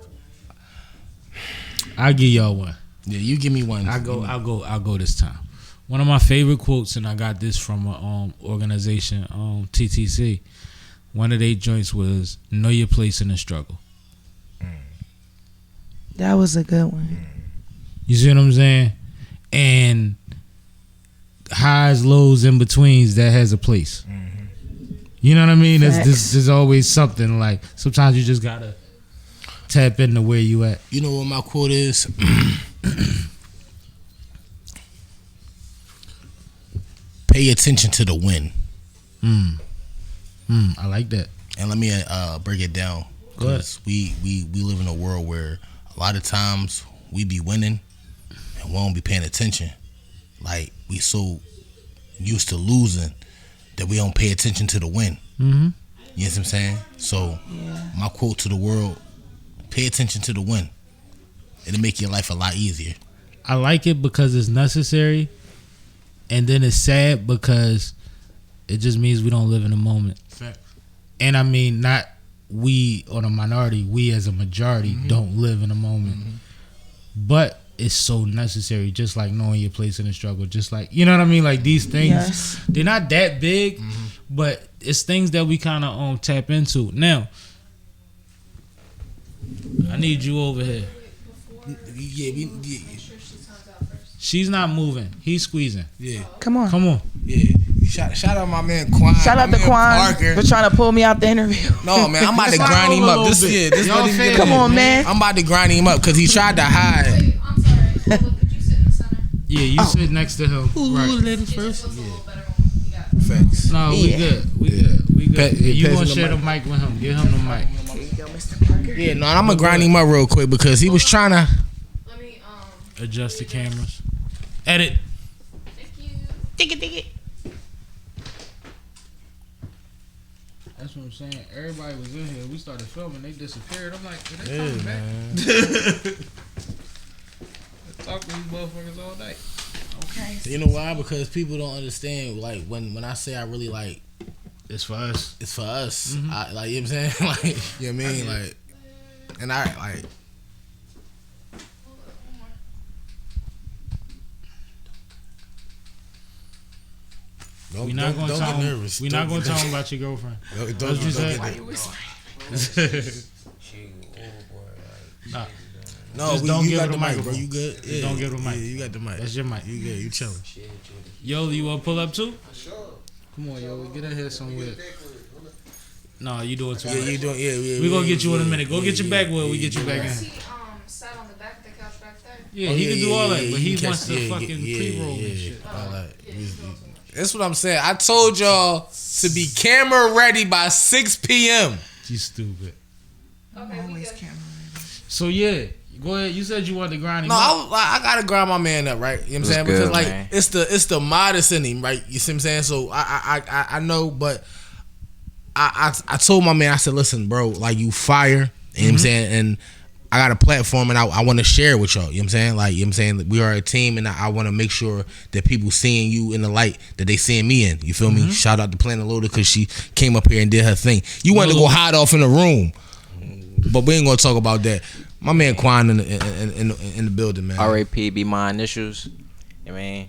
I'll give y'all one. Yeah, you give me one. I'll go this time. One of my favorite quotes, and I got this from a organization, TTC. One of their joints was, know your place in the struggle. That was a good one. You see what I'm saying? And highs, lows, in betweens, that has a place. You know what I mean? There's always something. Like sometimes you just gotta tap into where you at. You know what my quote is? Pay attention to the win. I like that. And let me break it down. Because we live in a world where a lot of times we be winning and we don't be paying attention. Like we so used to losing that we don't pay attention to the win. You know what I'm saying? So my quote to the world, pay attention to the win. It'll make your life a lot easier. I like it because it's necessary. And then it's sad because it just means we don't live in the moment. Fact. And I mean, not we or the minority, we as a majority don't live in the moment. But it's so necessary, just like knowing your place in the struggle. Just like, you know what I mean? Like these things, they're not that big, but it's things that we kind of tap into. Now, I need you over here. She's not moving. He's squeezing. Yeah. Come on. Yeah. Shout out my man Kwon. Shout out to Kwon Parker. for trying to pull me out the interview. No, man, I'm about to grind him up. Come on, man. I'm about to grind him up because he tried to hide. Wait, I'm sorry. Lola, could you sit in the center? Yeah, you sit next to him. Right. Ladies It's first. just a little better when we got Facts. No, we good. We good. You pass gonna him the share the mic. mic with him. Give him the mic. Here you go, Mr. Parker. Yeah, no, I'm gonna grind him up real quick because he was trying to. Let me Adjust the cameras. Edit. thank you. That's what I'm saying. Everybody was in here. We started filming. They disappeared. I'm like, are they Yeah, coming back? man. Talk to these motherfuckers all night. Okay. You know why? Because people don't understand. Like when I say I really like, It's for us. it's for us. I, like, you know what I'm saying? Like, you know what I mean? Like, and I like. We're not gonna don't tell get him. nervous. We're not gonna tell him about your girlfriend. Don't What you say? get nervous. Nah, No, Just don't you give got her the the mic, bro. microphone. You good? Just don't give her the mic. Yeah, you got the mic. that's your mic. You good? You chilling? Yo, you wanna pull up too? Come on, yo, get in here somewhere. No, you do it too. Yeah, you doing? Yeah. We gonna get you in a minute. Go get your back wheel. We get you back in. He sat on the back of the couch back there. Yeah, he can do all that, but he can wants catch- to yeah, fucking pre-roll and shit. All that. That's what I'm saying. I told y'all to be camera ready by 6 p.m. You stupid. Okay, we good. So yeah, go ahead. You said you wanted to grind him No, up. I gotta grind my man up, right? You know what I'm saying? What's Because good, like man? it's the modest in him, right? You see what I'm saying? So I know, but I told my man, I said, listen, bro, like you fire, you know what I'm saying, and I got a platform and I want to share it with y'all. You know what I'm saying? Like, you know what I'm saying? We are a team and I want to make sure that people seeing you in the light that they seeing me in. You feel me? Shout out to Planet Lola because she came up here and did her thing. You wanted to go hide off in the room, but we ain't gonna talk about that. My man Kwon in the building, man. R.A.P. be my initials. I mean,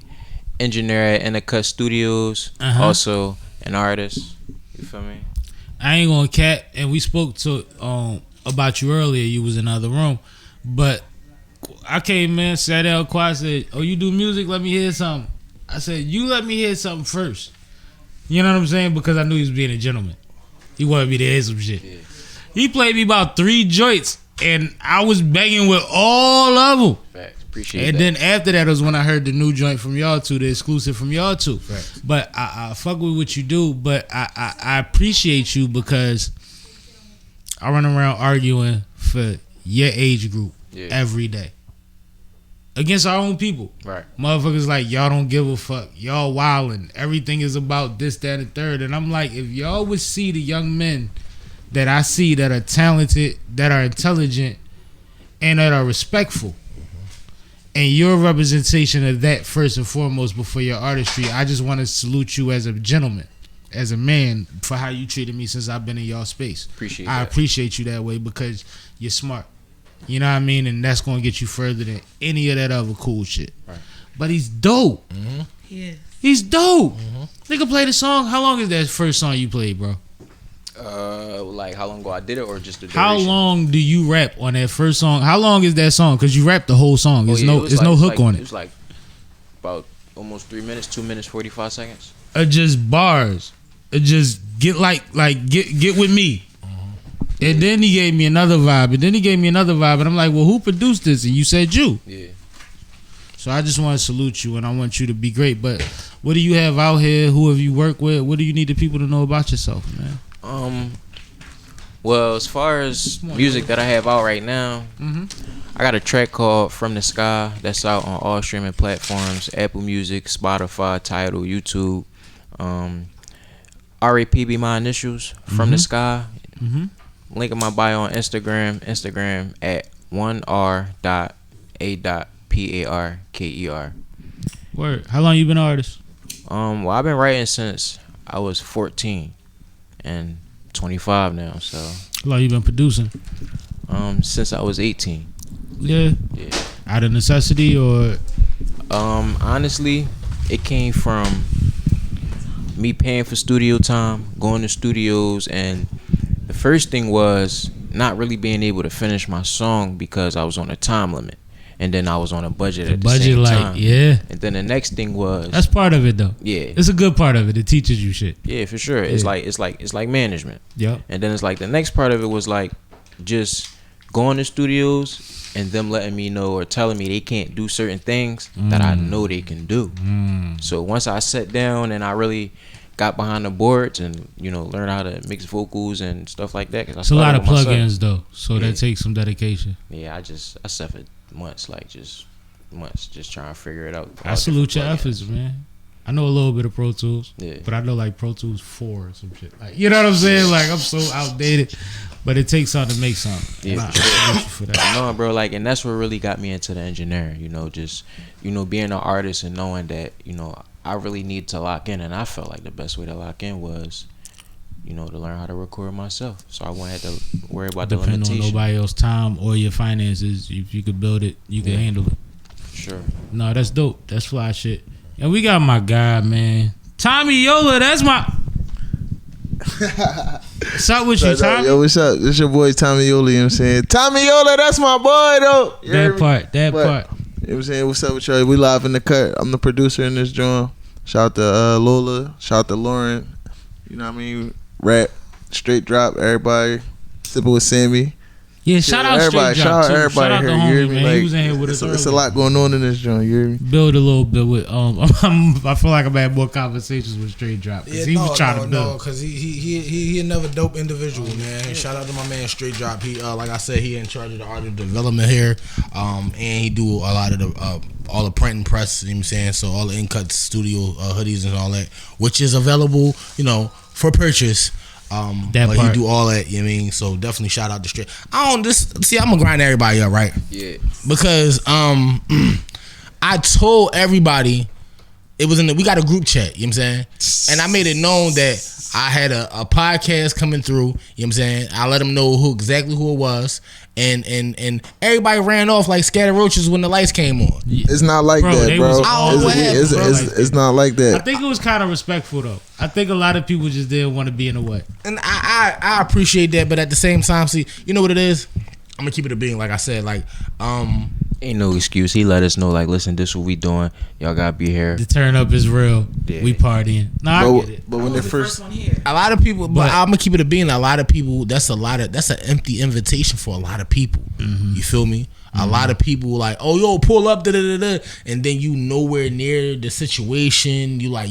engineer at Innovate Studios, also an artist. You feel me? I ain't gonna cat, and we spoke to about you earlier. You was in the other room, but I came in, sat down, quiet, said, "Oh, you do music? Let me hear something." I said, "You let me hear something first." You know what I'm saying? Because I knew he was being a gentleman. He wanted me to hear some shit. Yeah. He played me about 3 joints, and I was begging with all of them. Facts. Appreciate and that. then after that was when I heard the new joint from y'all two, the exclusive from y'all two. Facts. But I fuck with what you do, but I appreciate you because I run around arguing for your age group every day. Against our own people. Right. Motherfuckers like, y'all don't give a fuck. Y'all wildin'. Everything is about this, that, and the third. And I'm like, if y'all would see the young men that I see that are talented, that are intelligent, and that are respectful, and your representation of that first and foremost before your artistry, I just want to salute you as a gentleman, as a man, for how you treated me since I've been in y'all space. I appreciate you that way because you're smart. You know what I mean? And that's going to get you further than any of that other cool shit. Right. But he's dope. Yeah. He's dope. Nigga play the song. How long is that first song you played, bro? Like how long ago I did it, or just the duration? How long do you rap on that first song? How long is that song? Because you rap the whole song. There's no hook on it. It was like about almost 3 minutes, 2 minutes, 45 seconds. Just bars. Just get get with me. And then he gave me another vibe. And I'm like, well, who produced this? And you said you. Yeah. So I just want to salute you and I want you to be great. But what do you have out here? Who have you worked with? What do you need the people to know about yourself, man? Well, as far as music that I have out right now, I got a track called From the Sky that's out on all streaming platforms: Apple Music, Spotify, Tidal, YouTube. R.A.P. be my initials. From the Sky. Link in my bio on Instagram at 1r.a.parker. Word. How long you been an artist? Well, I've been writing since I was 14 and 25 now. So how long you been producing? Since I was 18. Yeah. Out of necessity or? Honestly, it came from me paying for studio time, going to studios, and the first thing was not really being able to finish my song because I was on a time limit, and then I was on a budget at the same time. Yeah. And then the next thing was, that's part of it though. Yeah, it's a good part of it. It teaches you shit. Yeah, for sure. It's like management. Yeah. And then it's like the next part of it was like just going to studios and them letting me know or telling me they can't do certain things that I know they can do. So once I sat down and I really got behind the boards and learned how to mix vocals and stuff like that. It's a lot of plugins though, so that takes some dedication. Yeah, I suffered months, just trying to figure it out. I salute your efforts, man. I know a little bit of Pro Tools, yeah, but I know like Pro Tools 4 or some shit. Like, you know what I'm saying? Like, I'm so outdated, but it takes something to make something. Yeah, I salute you for that. No, bro, and that's what really got me into the engineering. Just being an artist and knowing that I really need to lock in, and I felt like the best way to lock in was, to learn how to record myself. So I wouldn't have to worry about the limitation. Depending on nobody else's time or your finances, if you could build it, you can handle it. Sure. No, that's dope. That's fly shit. And we got my guy, man, Tommy Yola. That's my. What's up with you, Tommy? Yo, what's up? This your boy Tommy Yola. You know what I'm saying? Tommy Yola, that's my boy though. That part. You know what I'm saying? What's up with y'all? We live in the cut. I'm the producer in this joint. Shout out to Lola. Shout out to Lauren. You know what I mean? Rap, straight drop, everybody. SippinwitSammie. Yeah, shout out everybody. Straight Drop Shout out too. everybody Shout out here. the You hear homie, me? man. Like, He was in here with us. It's a lot going on in this joint. You hear me? Build a little bit with I feel like I've had more conversations with Straight Drop because he was trying to build. Because he another dope individual, man. Shout out to my man Straight Drop. He like I said, he in charge of the art of development here, and he do a lot of the all the print and press. You know what I'm saying? So all the in cut studio hoodies and all that, which is available, for purchase That but part. he do all that. You know what I mean? So definitely shout out to Straight. I'm gonna grind everybody up, right? Yeah. Because I told everybody it was we got a group chat. You know what I'm saying? And I made it known that I had a podcast coming through. You know what I'm saying? I let them know exactly who it was. And everybody ran off like scattered roaches when the lights came on. It's not like Bro, that, they bro. was all It's not like I that. think it was kind of respectful though. I think a lot of people just didn't want to be in the way. And I appreciate that, but at the same time, see, you know what it is? I'm gonna keep it a being, like I said, like Ain't no excuse. He let us know, like, listen, this what we doing. Y'all gotta be here. The turn up is real. Yeah. We partying. Nah, I get it. But when they first, one here. a lot of people, but I'm gonna keep it a being. A lot of people, that's an empty invitation for a lot of people. You feel me? A lot of people like, oh yo, pull up, da da da da, and then you nowhere near the situation. You like,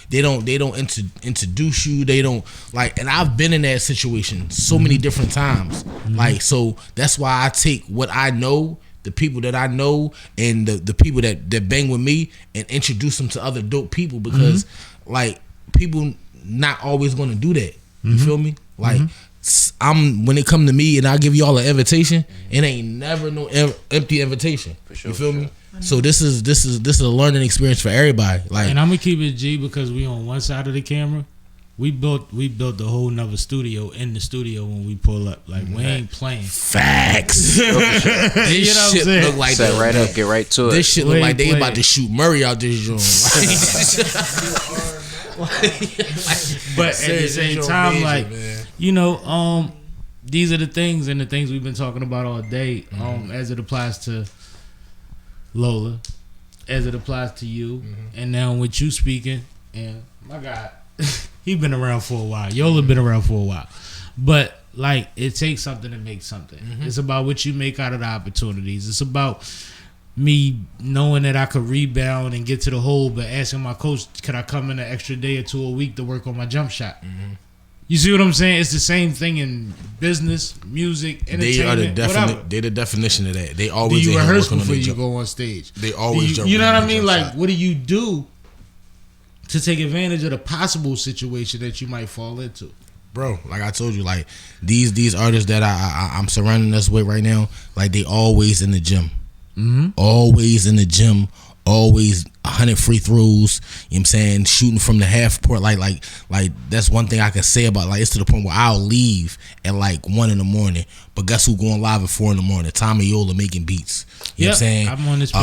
they don't introduce you. They don't like, and I've been in that situation so many different times. Like, so that's why I take what I know, the people that I know, and the people that bang with me, and introduce them to other dope people, because like people not always gonna do that. You feel me? Like when it come to me and I give y'all an invitation, it ain't never no empty invitation. For sure, you feel me? So this is a learning experience for everybody. Like, And I'm gonna keep it G because we on one side of the camera. We built the whole nother studio in the studio when we pull up. Like, we ain't playing. facts. You know what I'm shit saying? look like Set that. right up, get right to it. This shit look We like ain't they playing. about to shoot Murray out this joint. But at the same time, like, you know, these are the things and the things we've been talking about all day, as it applies to Lola, as it applies to you, and now with you speaking, and my God, he been around for a while. Yola been around for a while, but like, it takes something to make something. It's about what you make out of the opportunities. It's about me knowing that I could rebound and get to the hole, but asking my coach, could I come in an extra day or two a week to work on my jump shot? You see what I'm saying? It's the same thing in business, music, entertainment, whatever. They're the definition of that. They Do always you in here rehearse working on before their you jump. go on stage? They always jump. You know on what I their mean? jump Like, shot. what do you do to take advantage of the possible situation that you might fall into? Bro, like I told you, like these artists that I'm surrounding us with right now, like they always in the gym. Always in the gym, always 100 free throws, you know what I'm saying, shooting from the half court, like that's one thing I can say about, like, it's to the point where I'll leave at like 1 a.m, but guess who going live at 4 a.m? Tommy Yola making beats. You know what I'm saying? I'm on this page.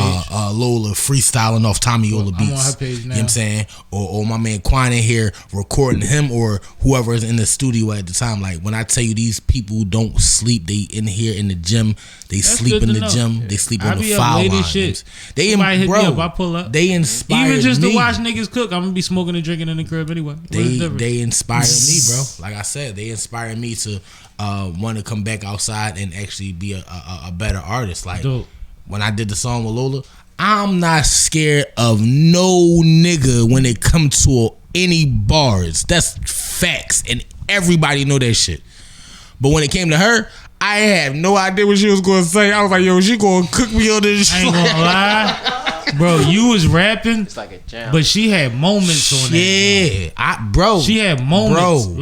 Lola freestyling off Tommy Yola beats. I'm on her page You know now. what I'm saying? Or my man Kwon in here recording him, or whoever is in the studio at the time. Like, when I tell you these people don't sleep, they in here in the gym, they That's sleep good in to the know. gym, they sleep I on the be up foul late line. as shit. They Somebody hit me bro, up, I pull up. They inspire Even just me. to watch niggas cook, I'm gonna be smoking and drinking in the crib anyway. They inspire me, bro. Like I said, they inspire me to want to come back outside and actually be a better artist. Like, Dope. when I did the song with Lola, I'm not scared of no nigga when it comes to any bars. That's facts, and everybody know that shit. But when it came to her, I had no idea what she was going to say. I was like, yo, she going to cook me on this I shit. ain't gonna lie, bro. You was rapping, It's like a jam. but she had moments on that. Bro. She had moments, Bro.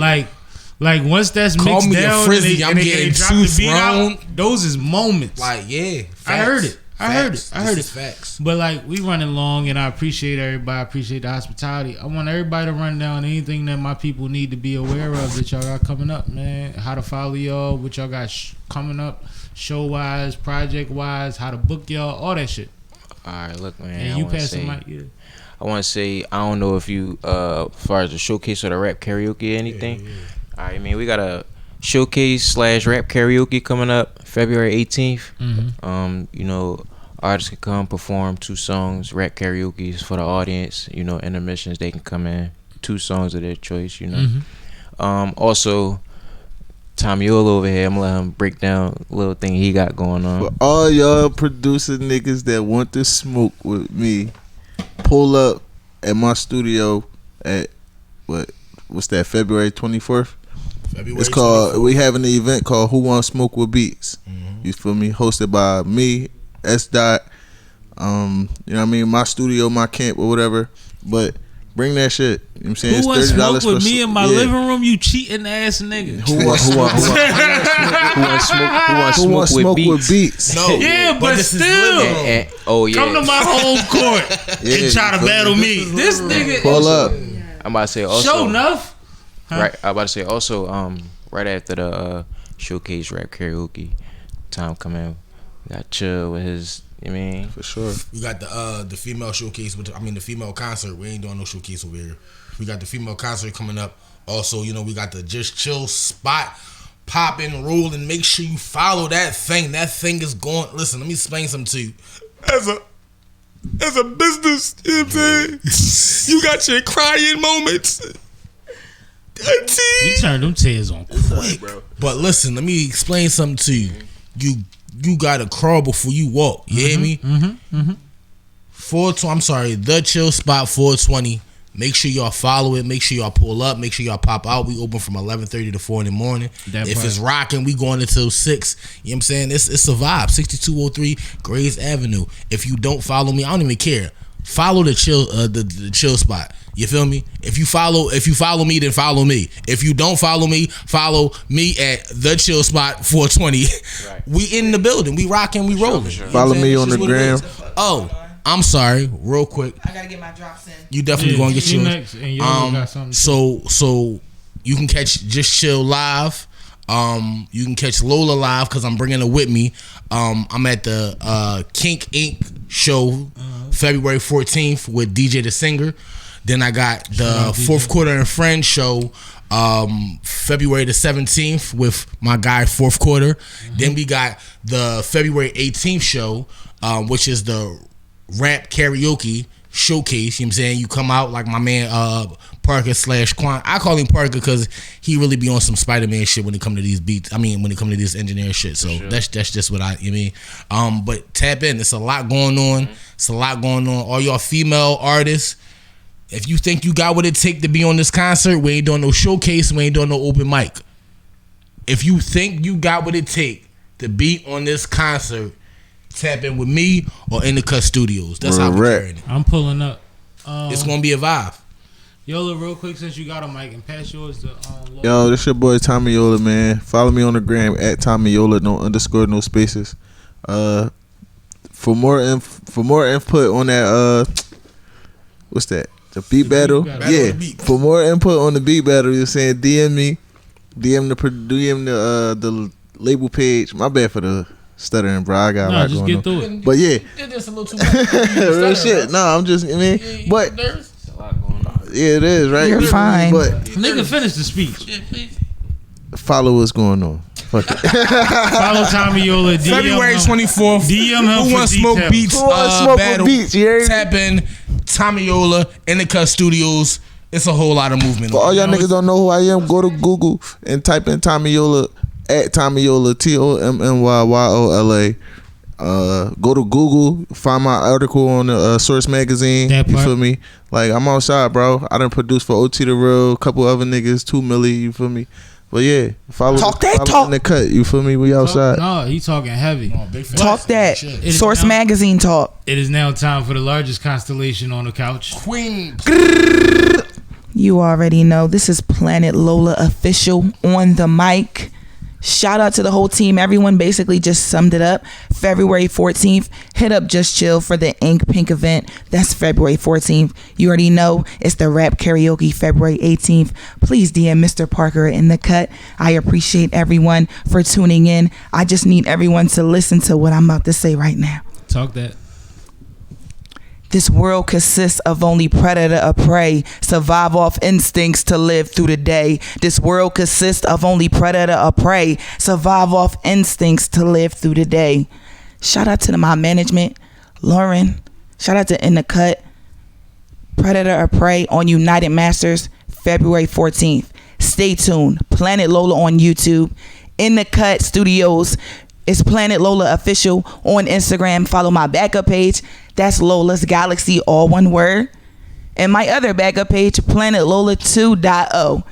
like once that's Call mixed me a down, frizzy, and I'm they getting drop too the beat out, thrown. those is moments. Like, yeah. I heard facts. it. I heard Facts. it. I heard This it. is facts. But like, we running long, and I appreciate everybody. I appreciate the hospitality. I want everybody to run down anything that my people need to be aware of that y'all got coming up, man. How to follow y'all, what y'all got coming up, show wise, project wise, how to book y'all, all that shit. All right, look, man. And I you wanna pass the say- mic, yeah. I want to say, I don't know if you, as far as the showcase or the rap karaoke or anything. All right, man, we got a showcase / rap karaoke coming up February 18th. You know, artists can come perform 2 songs, rap karaoke's for the audience. You know, intermissions, they can come in 2 songs of their choice. You know, also Tommy Yola over here, I'm gonna let him break down a little thing he got going on. For all y'all producer niggas that want to smoke with me, pull up at my studio at what's that, February 24th? February It's called 24th. we having an event called Who Want Smoke with Beats. You feel me? Hosted by me, S. Dot. You know what I mean? My studio, my camp, or whatever. But Bring that shit. You know what I'm saying? Who want to It's $30 smoke with me in my yeah. living room? You cheating ass nigga. Who want smoke with beats? No. Yeah, but this is still. living room. Oh yeah. Come to my home court and try to battle me. This nigga. Pull up. I'm about to say also. Show enough. Right. I'm about to say also. Right after the showcase rap karaoke time coming, we got Chill with his. You mean For sure. We got the female showcase the female concert. We ain't doing no showcase over here. We got the female concert coming up. Also, we got the Just Chill spot popping, rolling. Make sure you follow that thing. That thing is going. Listen, let me explain something to you. As a business, you know what I'm saying? You got your crying moments. You turned them tears on quick. But listen, let me explain something to you. You gotta crawl before you walk. You hear me? 420. I'm sorry, the Chill Spot 420. Make sure y'all follow it. Make sure y'all pull up. Make sure y'all pop out. We open from 11:30 to 4 in the morning. If it's rocking, we going until 6. You know what I'm saying? It's a vibe. 6203 Grays Avenue. If you don't follow me, I don't even care. Follow the Chill Spot. You feel me? If you follow me, then follow me. If you don't follow me at the Chill Spot 420. Right. We in the building. We rocking. We rolling. For sure. You know Follow what I'm me saying? on This the is what it gram. is. Oh, I'm sorry. Real quick. I gotta get my drops in. You definitely gonna get yours. Next, and Yola got something. So you can catch Just Chill live. You can catch Lola live because I'm bringing her with me. I'm at the Kink Inc. show February 14th with DJ the Singer. Then I got the Fourth Quarter and Friends show February the 17th with my guy Fourth Quarter. Then we got the February 18th show, which is the rap karaoke showcase. You know what I'm saying? You come out like my man Parker / Kwon. I call him Parker because he really be on some Spider-Man shit when it come to these beats. I mean, when it come to this engineer shit. So that's just what you mean. But tap in. It's a lot going on. It's a lot going on. All y'all female artists, if you think you got what it take to be on this concert, we ain't doing no showcase. We ain't doing no open mic. If you think you got what it take to be on this concert, tap in with me or in the Cut Studios. That's how we're carrying it. I'm pulling up. It's gonna be a vibe. Yola, real quick, since you got a mic, and pass yours to Lola. Yo, this your boy Tommy Yola, man. Follow me on the gram at Tommy Yola, no underscore, no spaces. For more input on that, what's that? The beat battle. battle. Yeah. Battle the beat. For more input on the beat battle, you're saying DM me, DM the label page. My bad for the stuttering, bro. I got a lot just going get on. through it. But yeah, It's a little too much. real shit. No, I'm just, but It's a lot going on. yeah, it is right. You're fine. But Nigga, finish the speech. follow what's going on. Fuck it. Follow Tommy Yola. DM February him. 24th. DM him Who for wants smoke details. beats? Who wants smoke with battle. beats, you heard me? Tap in Tommy Yola in the Cut Studios. It's a whole lot of movement. For all y'all You know, niggas don't know who I am, go to Google and type in Tommy Yola at Tommy Yola, TOMMYYOLA. Go to Google, find my article on the Source magazine. That You part. feel me? Like, I'm outside, bro. I done produced for OT The Real, a couple other niggas, 2 milli. You feel me? But yeah, follow in the Cut. You feel me? We outside. No, he talking heavy. big fan. Talk that. Shit. is Source now- magazine talk. It is now time for the largest constellation on the couch. Queen. You already know this is Planet Lola official on the mic. Shout out to the whole team. Everyone basically just summed it up. February 14th, hit up Just Chill for the Ink Pink event. That's February 14th. You already know it's the rap karaoke February 18th. Please DM Mr. Parker in the Cut. I appreciate everyone for tuning in. I just need everyone to listen to what I'm about to say right now. Talk that. This world consists of only predator or prey. Survive off instincts to live through the day. This world consists of only predator or prey. Survive off instincts to live through the day. Shout out to my management, Lauren. Shout out to In the Cut. Predator or Prey on United Masters, February 14th. Stay tuned. Planet Lola on YouTube. In the Cut Studios. It's Planet Lola Official on Instagram. Follow my backup page. That's Lola's Galaxy, all one word. And my other backup page, Planet Lola 2.0.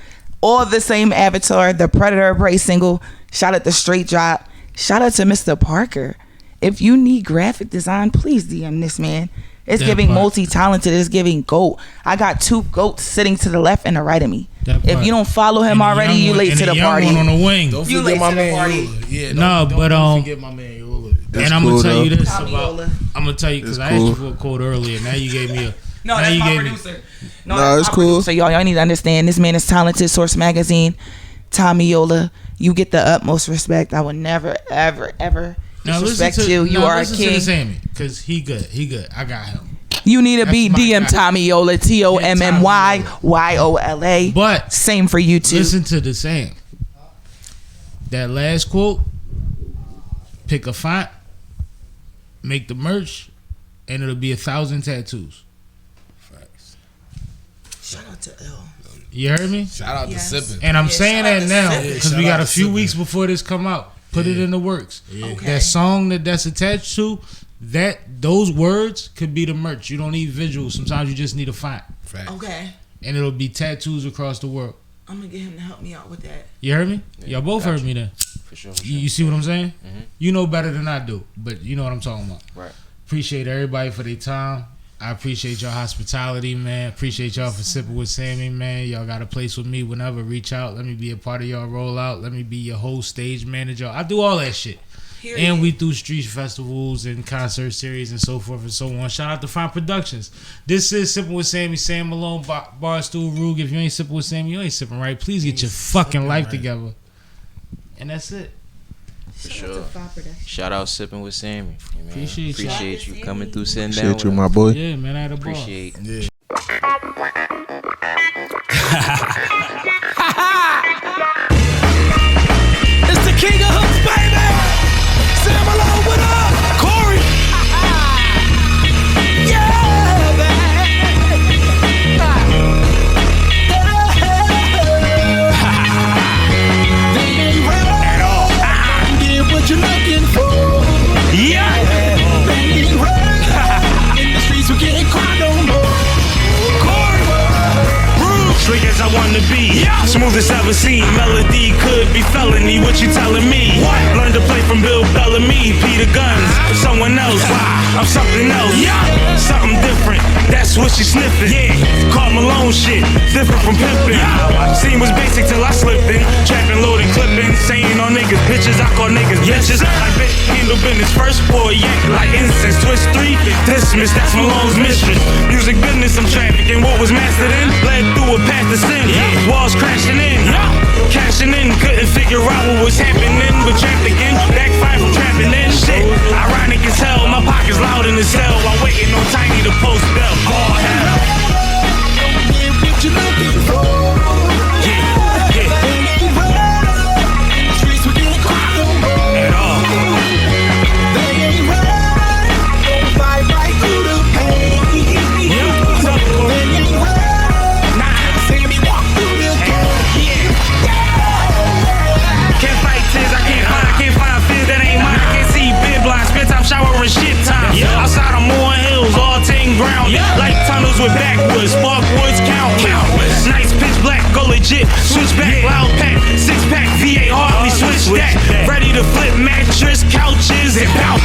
All the same avatar, the Predator Prey single. Shout out to Straight Drop. Shout out to Mr. Parker. If you need graphic design, please DM this man. It's That giving part. multi-talented. It's giving GOAT. I got 2 GOATs sitting to the left and the right of me. That If part. you don't follow him And the already, young you one- late and to the young party. one on the wing. Don't You forget late my to the man party. Yola. Yeah, No, but, don't forget my man Yola. And I'm cool, gonna tell you though. this Tommy about. Yola. I'm gonna tell you because It's I asked you cool. for a quote earlier. Now you gave me a. No, now that's you my gave me. producer. No, that's it's my cool. producer. Y'all need to understand. This man is talented. Source Magazine, Tommy Yola. You get the utmost respect. I would never, ever, ever Now listen disrespect to you. You are a listen to king. Sammie because he good. He good. I got him. You need to That's be my DM guy. Tommy Yola. TOMMYYOLA. But Same for you too. listen to the same. That last quote. Pick a font. Make the merch, and it'll be 1,000 tattoos. Shout out to L. You heard me? Shout out Yes. to Sippin. And I'm Yeah, saying shout out that to now Sippin'. because Yeah, we shout got out a to few Sippin'. weeks before this come out. Put it in the works. Okay. That song that's attached to those words could be the merch. You don't need visuals. Sometimes you just need a font, Fact. Okay. and it'll be tattoos across the world. I'm gonna get him to help me out with that. You heard me? Y'all both got heard you. me then. For sure. You see what I'm saying? Mhm. You know better than I do, but you know what I'm talking about. Right. Appreciate everybody for their time. I appreciate y'all hospitality, man. Appreciate y'all for sipping with Sammie, man. Y'all got a place with me whenever. Reach out. Let me be a part of y'all rollout. Let me be your whole stage manager. I do all that shit. And we do street festivals and concert series and so forth and so on. Shout out to Fine Productions. This is Sipping with Sammie, Sam Malone, Barstool, Rug. If you ain't sipping with Sammie, you ain't sipping right. Please get your fucking life together. And that's it. For sure. Shout out Sipping with Sammie. You know, Appreciate you. appreciate you coming through, sitting down. Appreciate you, with my us. boy. Yeah, man, I had a ball. Appreciate. Yeah. It's the king of hooks, baby. Sam Malone, what up? Corey. Yeah, baby. They ain't ready at all. Get what you're looking for. Yeah. They ain't ready. In the streets, we getting caught no more. Corey. Slick as I wanna be, smooth as ever seen. Melody could be felony. What you telling me? Learn to play from Bill Bellamy, Peter Guns, someone else. I'm something else, something different. That's what she sniffing. Call Malone shit, different from pimping. Scene was basic till I slipped in, trapping, loading, clipping, saying on niggas bitches. I call niggas bitches. I bet handle business first boy, yank like incense. Twist 3, dismiss. That's Malone's mistress. Music business, I'm trafficking. What was mastered in, led through a path to sin. Walls crashing in, cashing in. Couldn't figure out what was happening, but trapped again. Backfire from trapping in. Shit, ironic as hell. My pocket's loud in the cell while waiting on Tiny to post bell. Oh hell. What you looking for? Streets we getting caught no more. At all. They ain't ready. Don't fight right through the pain. They ain't ready. Sammie walk through the gate. Can't fight tears, I can't find fears that ain't mine. I can't see big blind, spit time showering shit time. Outside I'm on hills, all 10 ground. Like tunnels with backwoods, sparkwoods countless. Nice pitch black, go legit, switch back, loud pack, 6-pack, VA hardly switch that. Ready to flip mattress, couches, and bounce.